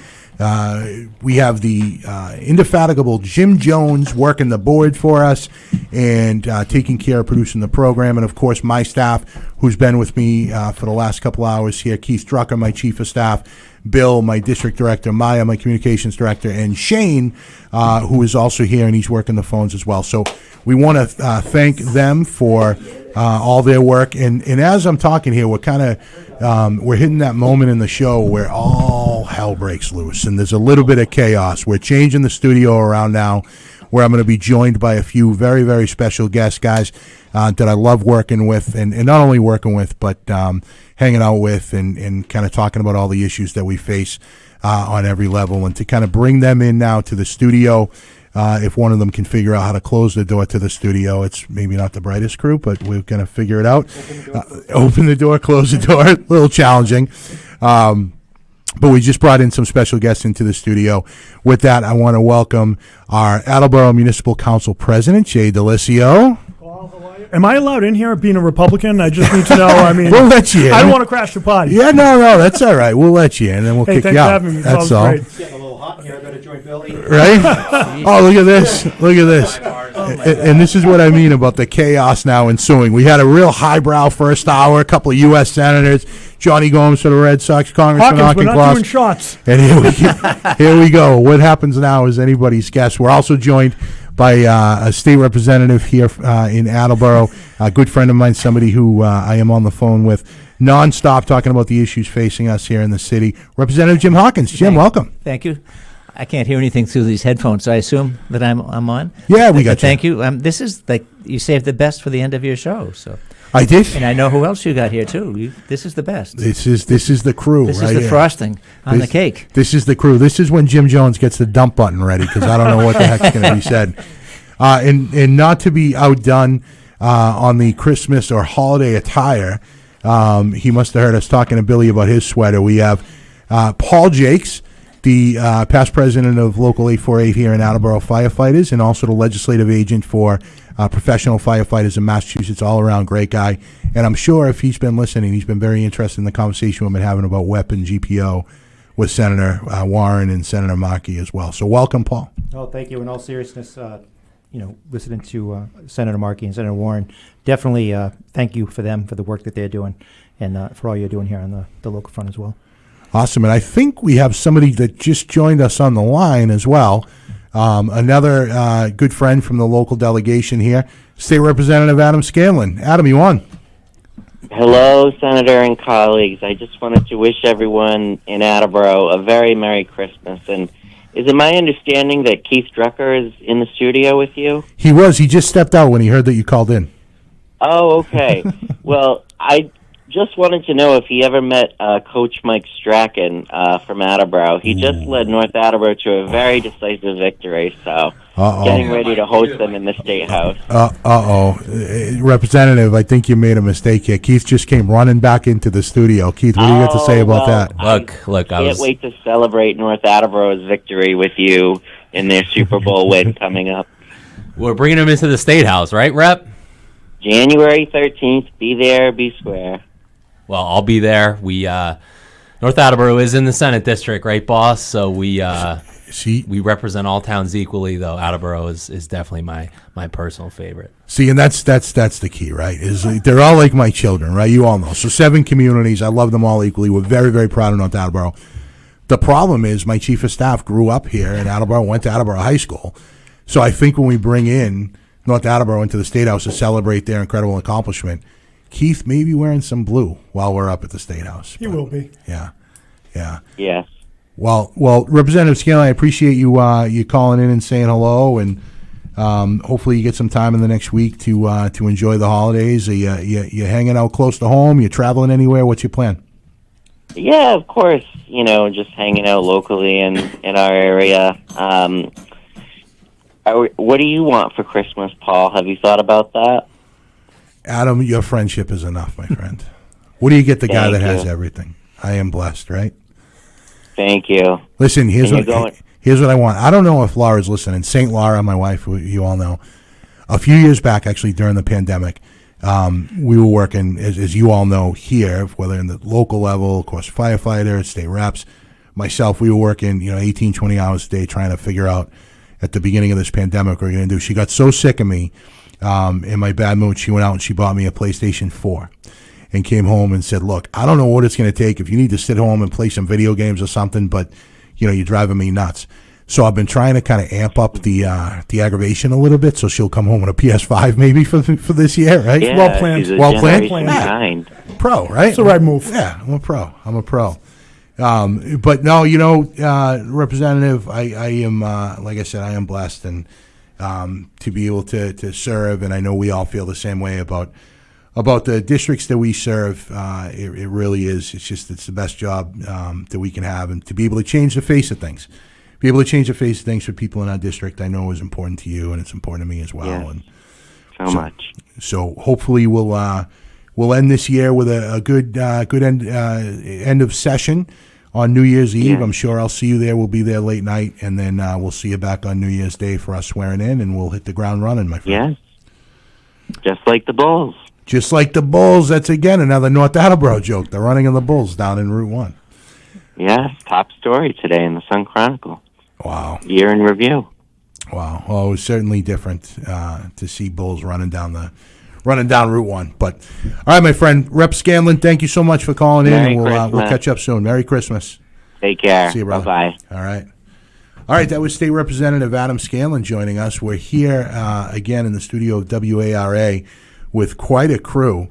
We have the indefatigable Jim Jones working the board for us and taking care of producing the program. And, of course, my staff, who's been with me for the last couple hours here, Keith Drucker, my chief of staff, Bill, my district director, Maya, my communications director, and Shane, who is also here, and he's working the phones as well. So we want to thank them for all their work. And as I'm talking here, we're kind of we're hitting that moment in the show where all hell breaks loose, and there's a little bit of chaos. We're changing the studio around now, where I'm going to be joined by a few very, very special guest guys that I love working with, and not only working with, but hanging out with and kind of talking about all the issues that we face on every level, and to kind of bring them in now to the studio. If one of them can figure out how to close the door to the studio, it's maybe not the brightest crew, but we're going to figure it out. Open the door, close the door. A little challenging. But we just brought in some special guests into the studio. With that, I want to welcome our Attleboro Municipal Council President, Jay Delisio. Am I allowed in here being a Republican? I just need to know. I mean, we'll let you in. I don't want to crash the party. Yeah, no, that's all right. We'll let you in, and then we'll kick you out. Thanks for having me. That's all. Great. It's getting a little hot here. I better join Billy. Right? Oh, look at this. Look at this. And this is what I mean about the chaos now ensuing. We had a real highbrow first hour, a couple of U.S. senators, Johnny Gomes for the Red Sox, Congressman Hawkins, we're not doing shots. And here we go. What happens now is anybody's guess. We're also joined by a state representative here in Attleboro, a good friend of mine, somebody who I am on the phone with nonstop talking about the issues facing us here in the city. Representative Jim Hawkins. Jim, welcome. Thank you. I can't hear anything through these headphones, so I assume that I'm on. Yeah, we got you. Thank you. This is like you saved the best for the end of your show. So I did, and I know who else you got here too. This is the best. This is the crew. This right is the here. frosting on the cake. This is the crew. This is when Jim Jones gets the dump button ready, because I don't know what the heck's going to be said. And not to be outdone on the Christmas or holiday attire, he must have heard us talking to Billy about his sweater. We have Paul Jakes, the past president of Local 848 here in Attleboro Firefighters, and also the legislative agent for professional firefighters in Massachusetts, all-around great guy. And I'm sure if he's been listening, he's been very interested in the conversation we've been having about weapon GPO with Senator Warren and Senator Markey as well. So welcome, Paul. Oh, thank you. In all seriousness, listening to Senator Markey and Senator Warren, definitely thank you for them for the work that they're doing and for all you're doing here on the local front as well. Awesome. And I think we have somebody that just joined us on the line as well. Another good friend from the local delegation here, State Representative Adam Scanlon. Adam, you on? Hello, Senator and colleagues. I just wanted to wish everyone in Attleboro a very Merry Christmas. And is it my understanding that Keith Drucker is in the studio with you? He was. He just stepped out when he heard that you called in. Oh, okay. Well, I just wanted to know if he ever met Coach Mike Strachan from Attleboro. He just led North Attleboro to a very decisive victory, so getting ready to host them in the State House. Representative, I think you made a mistake here. Keith just came running back into the studio. Keith, what do you got to say about that? Look, I can't wait to celebrate North Attleboro's victory with you in their Super Bowl win coming up. We're bringing them into the State House, right, Rep? January 13th. Be there, be square. Well, I'll be there. We North Attleboro is in the Senate district, right, boss? So we represent all towns equally, though Attleboro is definitely my personal favorite. See, and that's the key, right? Is they're all like my children, right? You all know. So 7 communities, I love them all equally. We're very, very proud of North Attleboro. The problem is my chief of staff grew up here in Attleboro, went to Attleboro High School. So I think when we bring in North Attleboro into the State House to celebrate their incredible accomplishment, Keith may be wearing some blue while we're up at the State House. He will be. Yeah. Yes. Well, Representative Scanlon, I appreciate you calling in and saying hello, and hopefully you get some time in the next week to enjoy the holidays. Are you hanging out close to home? You traveling anywhere? What's your plan? Yeah, of course. Just hanging out locally in our area. What do you want for Christmas, Paul? Have you thought about that? Adam, your friendship is enough, my friend. What do you get the guy that has everything? I am blessed, right? Thank you. Listen, here's what I want. I don't know if Laura's listening. St. Laura, my wife, who you all know, a few years back, actually during the pandemic, we were working, as you all know, here, whether in the local level, of course, firefighters, state reps, myself, we were working, 18, 20 hours a day trying to figure out at the beginning of this pandemic what we're going to do. She got so sick of me in my bad mood, she went out and she bought me a PlayStation 4 and came home and said, look, I don't know what it's going to take if you need to sit home and play some video games or something, but, you're driving me nuts. So I've been trying to kind of amp up the aggravation a little bit, so she'll come home with a PS5 maybe for this year, right? Yeah, well planned. Well planned. Behind. Pro, right? It's the right move. Yeah, I'm a pro. But no, Representative, I am, like I said, I am blessed and to be able to serve, and I know we all feel the same way about the districts that we serve. It really is. It's the best job that we can have, and to be able to change the face of things. Be able to change the face of things for people in our district, I know is important to you, and it's important to me as well. Yes, and so much. So hopefully we'll end this year with a good end of session on New Year's Eve. I'm sure I'll see you there. We'll be there late night, and then we'll see you back on New Year's Day for us swearing in, and we'll hit the ground running, my friend. Yes, just like the Bulls. Just like the Bulls. That's, again, another North Attleboro joke. The running of the Bulls down in Route 1. Yes, top story today in the Sun Chronicle. Wow. Year in review. Wow. Well, it was certainly different to see Bulls running down Route 1. But, all right, my friend, Rep. Scanlon, thank you so much for calling in, and we'll catch up soon. Merry Christmas. Take care. See you, brother. Bye-bye. All right. All right, that was State Representative Adam Scanlon joining us. We're here again in the studio of WARA with quite a crew.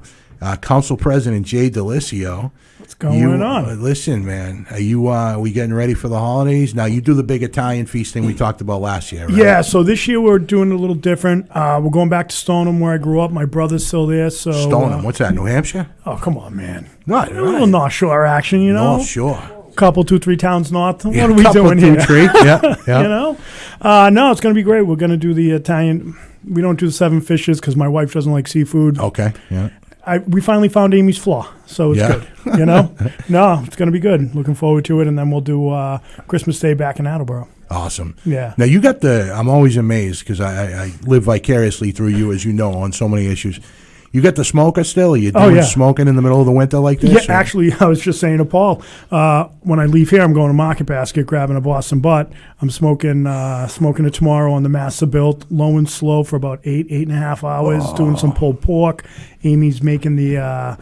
Council President Jay Delisio. What's going on? Listen, man, are we getting ready for the holidays? Now, you do the big Italian feast thing we talked about last year, right? Yeah, so this year we're doing a little different. We're going back to Stoneham, where I grew up. My brother's still there. So Stoneham, what's that, New Hampshire? Oh, come on, man. Not a little North Shore action, North Shore. Couple, 2-3 towns north. What Yeah, are we doing here? 2-3, yeah. No, it's going to be great. We're going to do the Italian. We don't do the 7 fishes because my wife doesn't like seafood. Okay, yeah. We finally found Amy's flaw, so it's good. No, it's going to be good. Looking forward to it, and then we'll do Christmas Day back in Attleboro. Awesome. Yeah. Now, you got I'm always amazed because I live vicariously through you, as you know, on so many issues. You got the smoker still? Are you doing smoking in the middle of the winter like this? Yeah, actually, I was just saying to Paul, when I leave here, I'm going to Market Basket, grabbing a Boston Butt. I'm smoking it tomorrow on the Master Built, low and slow for about 8.5 hours, doing some pulled pork. Amy's making the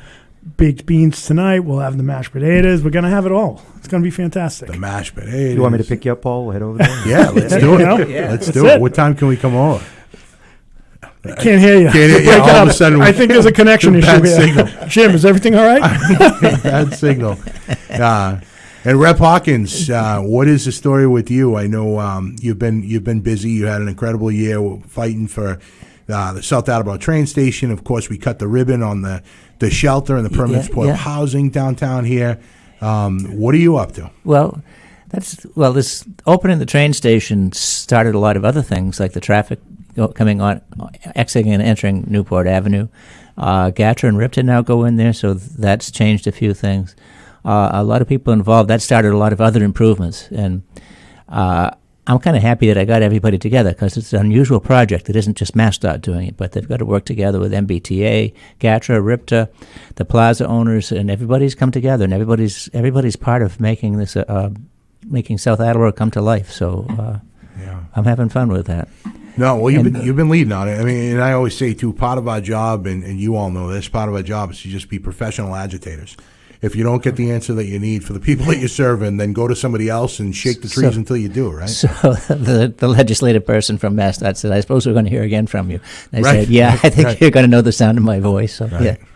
baked beans tonight. We'll have the mashed potatoes. We're going to have it all. It's going to be fantastic. The mashed potatoes. You want me to pick you up, Paul? We'll head over there. Yeah, let's do it. Let's do it. What time can we come over? Can't hear you. All of a sudden, I think there's a connection issue here. Jim, is everything all right? Bad signal. And Rep. Hawkins, what is the story with you? I know you've been busy. You had an incredible year fighting for the South Attleboro train station. Of course, we cut the ribbon on the shelter and the permanent support housing downtown here. What are you up to? Well, This opening the train station started a lot of other things, like the traffic coming on, exiting and entering Newport Avenue. Gatra and Ripton now go in there, so that's changed a few things. A lot of people involved. That started a lot of other improvements, and I'm kind of happy that I got everybody together, because it's an unusual project. It isn't just MassDOT doing it, but they've got to work together with MBTA, Gatra, RIPTA, the plaza owners, and everybody's come together, and everybody's part of making this making South Attleboro come to life. So I'm having fun with that. No, well, you've been leading on it. I mean, and I always say too, part of our job, and you all know this, part of our job is to just be professional agitators. If you don't get the answer that you need for the people that you're serving, then go to somebody else and shake the trees until you do, right? So the legislative person from MassDOT said, "I suppose we're going to hear again from you." And I said, "Yeah, I think you're going to know the sound of my voice." So,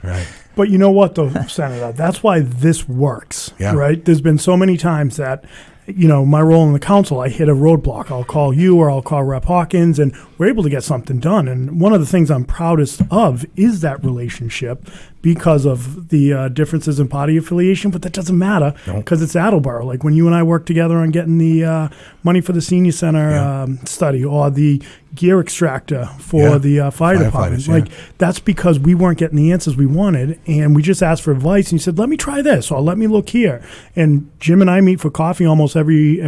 Right. But you know what, though, Senator? That's why this works, right? There's been so many times that, my role in the council, I hit a roadblock. I'll call you or I'll call Rep. Hawkins, and we're able to get something done. And one of the things I'm proudest of is that relationship, because of the differences in party affiliation, but that doesn't matter because it's Attleboro. Like when you and I worked together on getting the money for the senior center study, or the gear extractor for the fire department. Like that's because we weren't getting the answers we wanted, and we just asked for advice, and you said, let me try this, or let me look here. And Jim and I meet for coffee almost every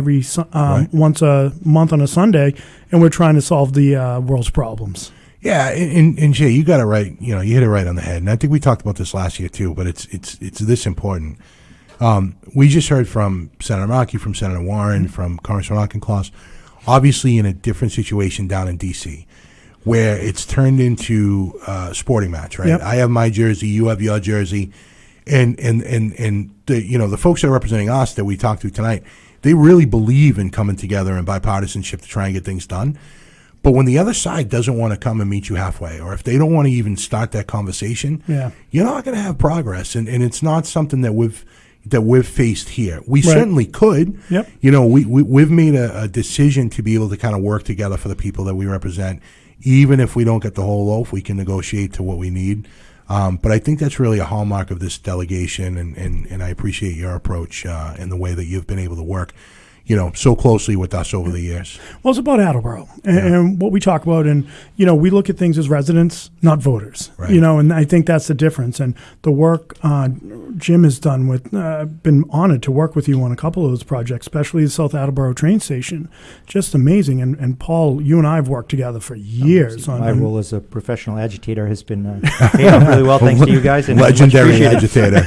once a month on a Sunday, and we're trying to solve the world's problems. Yeah, and Jay, you got it right. You hit it right on the head. And I think we talked about this last year too, but it's this important. We just heard from Senator Markey, from Senator Warren, from Congressman Auchincloss, obviously in a different situation down in D.C., where it's turned into a sporting match, right? Yep. I have my jersey, you have your jersey, and the folks that are representing us that we talked to tonight, they really believe in coming together and bipartisanship to try and get things done. But when the other side doesn't want to come and meet you halfway, or if they don't want to even start that conversation, you're not going to have progress. And it's not something that we've faced here. We certainly could. Yep. We've made a decision to be able to kind of work together for the people that we represent. Even if we don't get the whole loaf, we can negotiate to what we need. But I think that's really a hallmark of this delegation, and I appreciate your approach and the way that you've been able to work so closely with us over the years. Well, it's about Attleboro and what we talk about. And, we look at things as residents, not voters, and I think that's the difference. And the work Jim has done been honored to work with you on a couple of those projects, especially the South Attleboro train station. Just amazing. And Paul, you and I have worked together for years. My role as a professional agitator has been paid off really well, thanks to you guys. And legendary agitator.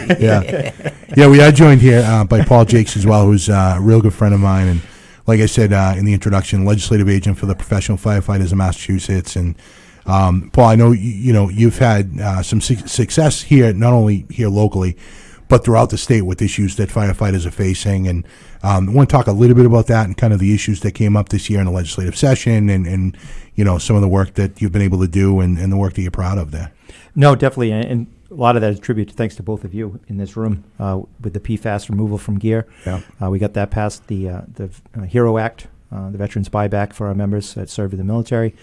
Yeah, we are joined here by Paul Jakes as well, who's a real good friend of mine. And like I said in the introduction, legislative agent for the Professional Firefighters of Massachusetts. And Paul, I know you've had some success here, not only here locally, but throughout the state with issues that firefighters are facing. And I want to talk a little bit about that and kind of the issues that came up this year in the legislative session, and some of the work that you've been able to do and the work that you're proud of there. No, definitely, and a lot of that is tribute thanks to both of you in this room with the PFAS removal from gear. Yeah. We got that passed, the HERO Act, the Veterans Buyback for our members that serve in the military.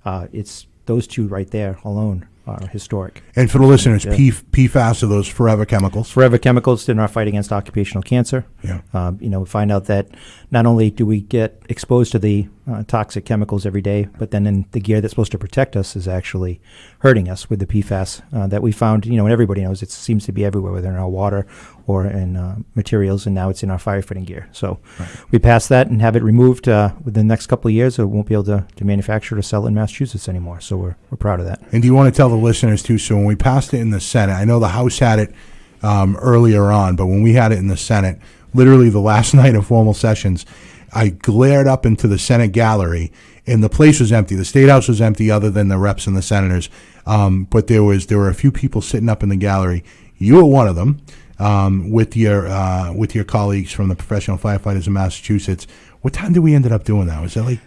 It's those two right there alone are historic. And for the listeners, PFAS are those forever chemicals. Forever chemicals in our fight against occupational cancer. Yeah. We find out that not only do we get exposed to the toxic chemicals every day, but then in the gear that's supposed to protect us is actually hurting us with the PFAS that we found, and everybody knows it seems to be everywhere, whether in our water or in materials, and now it's in our firefighting gear. So we passed that and have it removed within the next couple of years, so we won't be able to manufacture or sell it in Massachusetts anymore. So we're proud of that. And do you want to tell the listeners too, so when we passed it in the Senate, I know the House had it earlier on, but when we had it in the Senate, literally the last night of formal sessions, I glared up into the Senate gallery, and the place was empty. The State House was empty other than the reps and the senators, but there were a few people sitting up in the gallery. You were one of them, with your colleagues from the Professional Firefighters of Massachusetts. What time did we end up doing that? Was that like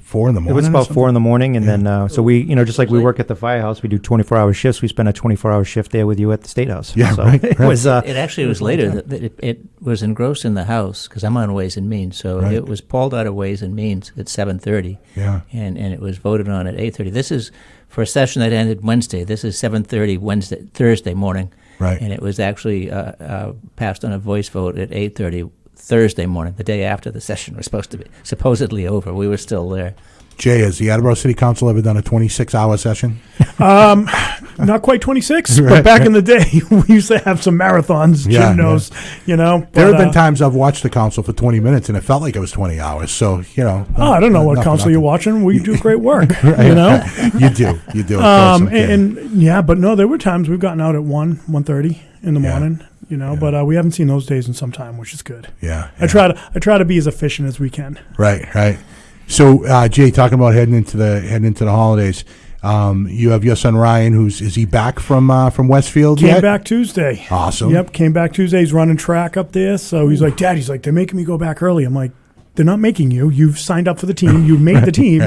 4 in the morning? It was about 4 in the morning, and then so we, just like we work at the firehouse, we do 24-hour shifts. We spent a 24-hour shift there with you at the State House. Yeah, so right. It was. It actually was later. It was engrossed in the House because I'm on Ways and Means, so it was pulled out of Ways and Means at 7:30. Yeah, and it was voted on at 8:30. This is for a session that ended Wednesday. This is 7:30 Thursday morning. Right, and it was actually passed on a voice vote at 8:30. Thursday morning, the day after the session was supposedly over. We were still there. Jay, has the Attleboro City Council ever done a 26-hour session? Not quite 26, but back in the day, we used to have some marathons. Jim knows, you know. There have been times I've watched the council for 20 minutes, and it felt like it was 20 hours. So, you know. I don't know what council you're watching. We do great work, right. you know. You do. But no, there were times we've gotten out at 1:30 in the morning. You know, but we haven't seen those days in some time, which is good. Yeah. I try to be as efficient as we can. Right. So, Jay, talking about heading into the holidays, you have your son Ryan, is he back from Westfield yet? Came back Tuesday. Awesome. Yep, came back Tuesday. He's running track up there, so he's like, Dad, they're making me go back early. I'm like, they're not making you. You've signed up for the team. You made the team.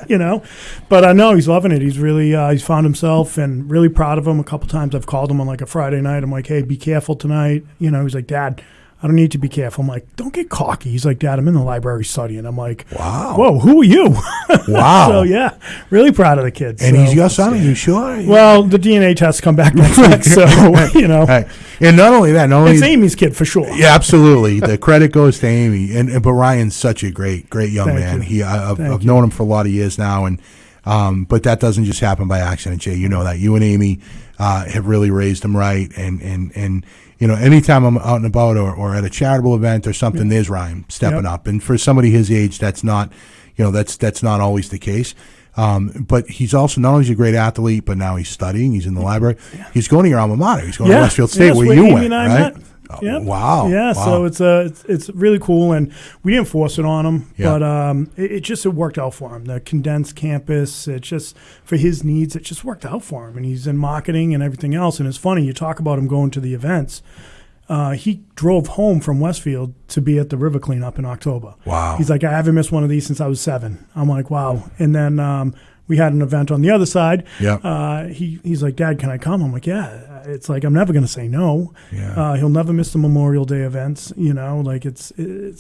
You know, but I know he's loving it. He's really he's found himself, and really proud of him. A couple times I've called him on like a Friday night. I'm like, hey, be careful tonight. You know, he's like, Dad, I don't need to be careful. I'm like, don't get cocky. He's like, Dad, I'm in the library studying. I'm like, wow. Whoa, who are you? Wow. So, yeah, really proud of the kids. And he's your son, are you sure? Well, the DNA tests come back next week, so, you know. Right. And not only that, it's Amy's kid for sure. Yeah, absolutely. The credit goes to Amy. But Ryan's such a great young man. I've known him for a lot of years now, and but that doesn't just happen by accident, Jay. You know that. You and Amy have really raised him right, and you know, anytime I'm out and about or at a charitable event or something, there's Ryan stepping up. And for somebody his age, that's not always the case. But he's also not only a great athlete, but now he's studying. He's in the library. He's going to your alma mater. He's going to Westfield State, where you went, right? Wow. Yeah. Wow. So it's really cool, and we didn't force it on him, but it worked out for him. The condensed campus, it just for his needs, it just worked out for him, and he's in marketing and everything else. And it's funny, you talk about him going to the events. He drove home from Westfield to be at the river cleanup in October. Wow. He's like, I haven't missed one of these since I was 7. I'm like, wow. And then we had an event on the other side. Yeah. He's like, Dad, can I come? I'm like, yeah. It's like, I'm never going to say no. Yeah. He'll never miss the Memorial Day events. You know, like it's in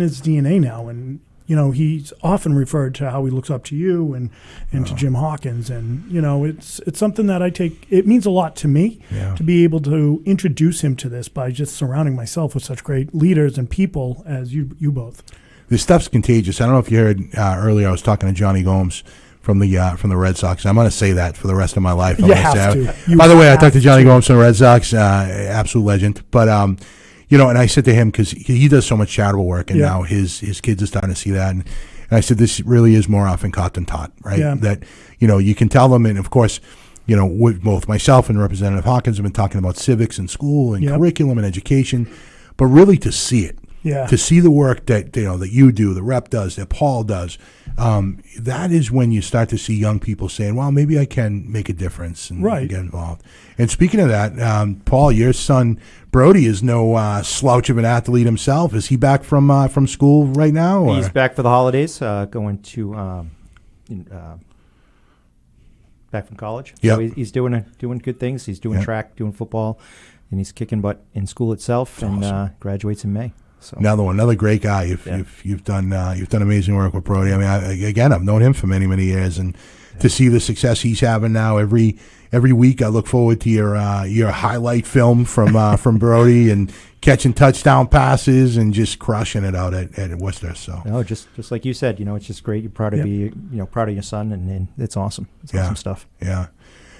his DNA now. And, you know, he's often referred to how he looks up to you and to Jim Hawkins. And, you know, it's something that it means a lot to me to be able to introduce him to this by just surrounding myself with such great leaders and people as you both. This stuff's contagious. I don't know if you heard earlier, I was talking to Johnny Gomes from the Red Sox. I'm going to say that for the rest of my life. You have to. By the way, I talked to Johnny Gomes from the Red Sox, absolute legend. But you know, and I said to him, because he does so much charitable work, and now his kids are starting to see that, and I said, this really is more often caught than taught, right? Yeah. That, you know, you can tell them, and of course, you know, with both myself and Representative Hawkins have been talking about civics and school and curriculum and education, but really to see it. Yeah. To see the work that you do, the rep does, that Paul does, that is when you start to see young people saying, "Well, maybe I can make a difference and get involved." And speaking of that, Paul, your son Brody is no slouch of an athlete himself. Is he back from school right now? Or? He's back for the holidays, going to back from college. Yeah, so he's doing good things. He's doing track, doing football, and he's kicking butt in school itself. That's awesome. Graduates in May. So. Another great guy. You've done amazing work with Brody. I mean, I've known him for many years, and to see the success he's having now every week, I look forward to your highlight film from Brody and catching touchdown passes and just crushing it out at Worcester. So just like you said, you know, it's just great. You're proud to be proud of your son, and it's awesome. It's awesome stuff. Yeah.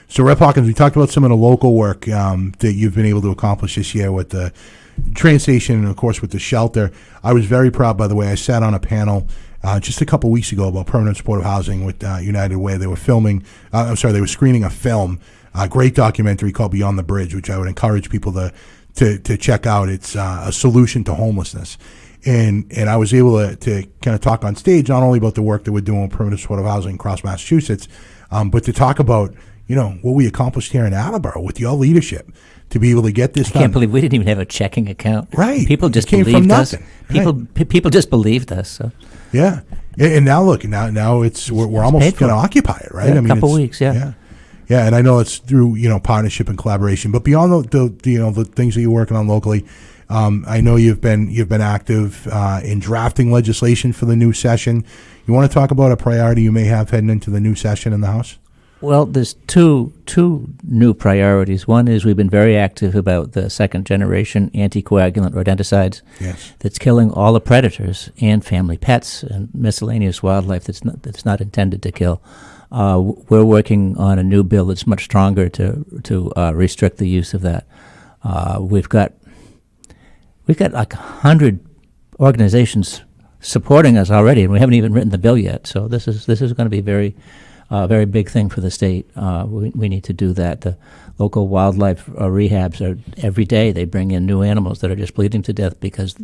So Rep Hawkins, we talked about some of the local work that you've been able to accomplish this year with the train station and, of course, with the shelter. I was very proud, by the way. I sat on a panel just a couple weeks ago about permanent supportive housing with United Way. They were they were screening a film, a great documentary called Beyond the Bridge, which I would encourage people to check out. It's a solution to homelessness. And I was able to kind of talk on stage not only about the work that we're doing with permanent supportive housing across Massachusetts, but to talk about, you know, what we accomplished here in Attleboro with your leadership to be able to get this done. I can't believe we didn't even have a checking account. Right. People just came believed from us. nothing. People just believed us. So. Yeah. And now look, now it's we're almost going to occupy it, right? Yeah, I mean, a couple weeks, yeah. Yeah, and I know it's through, you know, partnership and collaboration, but beyond the things that you're working on locally, I know you've been active in drafting legislation for the new session. You want to talk about a priority you may have heading into the new session in the House? Well, there's two new priorities. One is we've been very active about the second generation anticoagulant rodenticides. Yes. That's killing all the predators and family pets and miscellaneous wildlife that's not intended to kill. We're working on a new bill that's much stronger to restrict the use of that. We've got like 100 organizations supporting us already, and we haven't even written the bill yet. So this is going to be very big thing for the state. We need to do that. The local wildlife rehabs are every day. They bring in new animals that are just bleeding to death because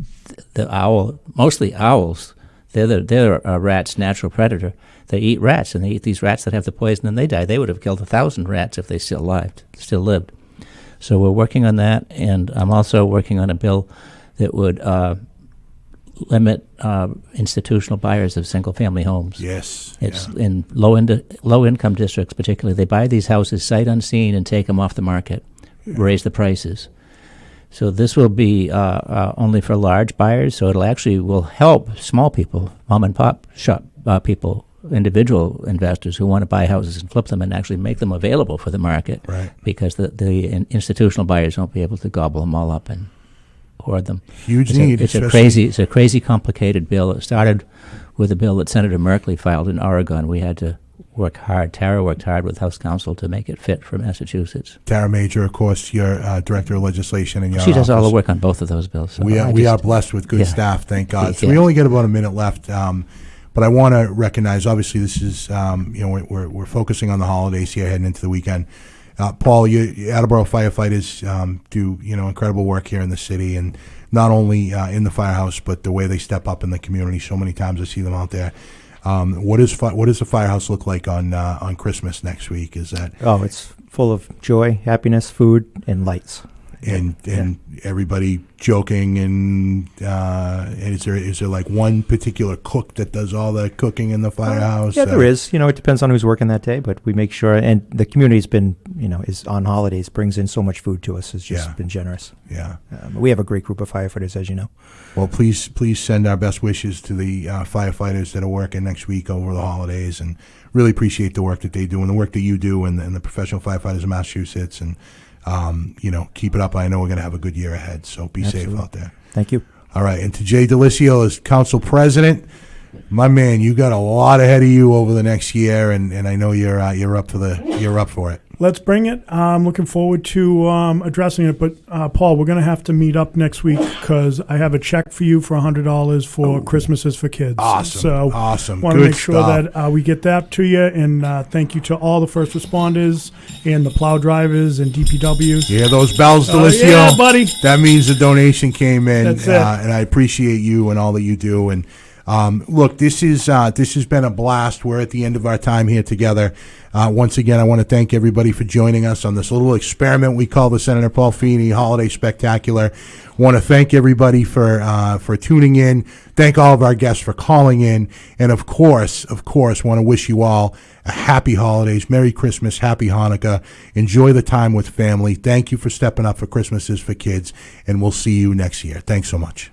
mostly owls, they're a rat's natural predator. They eat rats, and they eat these rats that have the poison, and they die. They would have killed 1,000 rats if they still lived. So we're working on that, and I'm also working on a bill that would limit institutional buyers of single-family homes. Yes. It's in low-income districts particularly. They buy these houses sight unseen and take them off the market, raise the prices. So this will be only for large buyers, so will help small people, mom-and-pop shop people, individual investors who want to buy houses and flip them and actually make them available for the market, right? Because the institutional buyers won't be able to gobble them all up and hoard them. Huge need. It's a crazy complicated bill. It started with a bill that Senator Merkley filed in Oregon. We had to work hard. Tara worked hard with House Counsel to make it fit for Massachusetts. Tara Major, of course, your Director of Legislation in your She does office. all the work on both of those bills. So we are blessed with good staff, thank God. So we only get about a minute left. But I want to recognize, obviously, this is, we're focusing on the holidays here heading into the weekend. Paul, Attleboro firefighters do, incredible work here in the city, and not only in the firehouse, but the way they step up in the community. So many times I see them out there. What does the firehouse look like on Christmas next week? Is that? Oh, it's full of joy, happiness, food, and lights. And everybody joking, and is there like one particular cook that does all the cooking in the firehouse? Yeah, there is. It depends on who's working that day, but we make sure. And the community's been, is on holidays, brings in so much food to us. Has just been generous. Yeah, we have a great group of firefighters, as you know. Well, please send our best wishes to the firefighters that are working next week over the holidays, and really appreciate the work that they do and the work that you do, and the professional firefighters of Massachusetts, and keep it up. I know we're going to have a good year ahead, so be safe out there. Thank you. All right, and to Jay Delisio as council president, my man, you got a lot ahead of you over the next year, and I know you're up for it. Let's bring it. I'm looking forward to addressing it. But, Paul, we're going to have to meet up next week because I have a check for you for $100 for Christmases for Kids. Awesome. So awesome. Want to make sure that we get that to you. And thank you to all the first responders and the plow drivers and DPW. Yeah, those bells, Delisio. Yeah, buddy. That means the donation came in. That's it. And I appreciate you and all that you do. And look, this has been a blast. We're at the end of our time here together. Once again, I want to thank everybody for joining us on this little experiment we call the Senator Paul Feeney Holiday Spectacular. Want to thank everybody for tuning in. Thank all of our guests for calling in, and of course, want to wish you all a happy holidays, Merry Christmas, Happy Hanukkah. Enjoy the time with family. Thank you for stepping up for Christmases for Kids, and we'll see you next year. Thanks so much.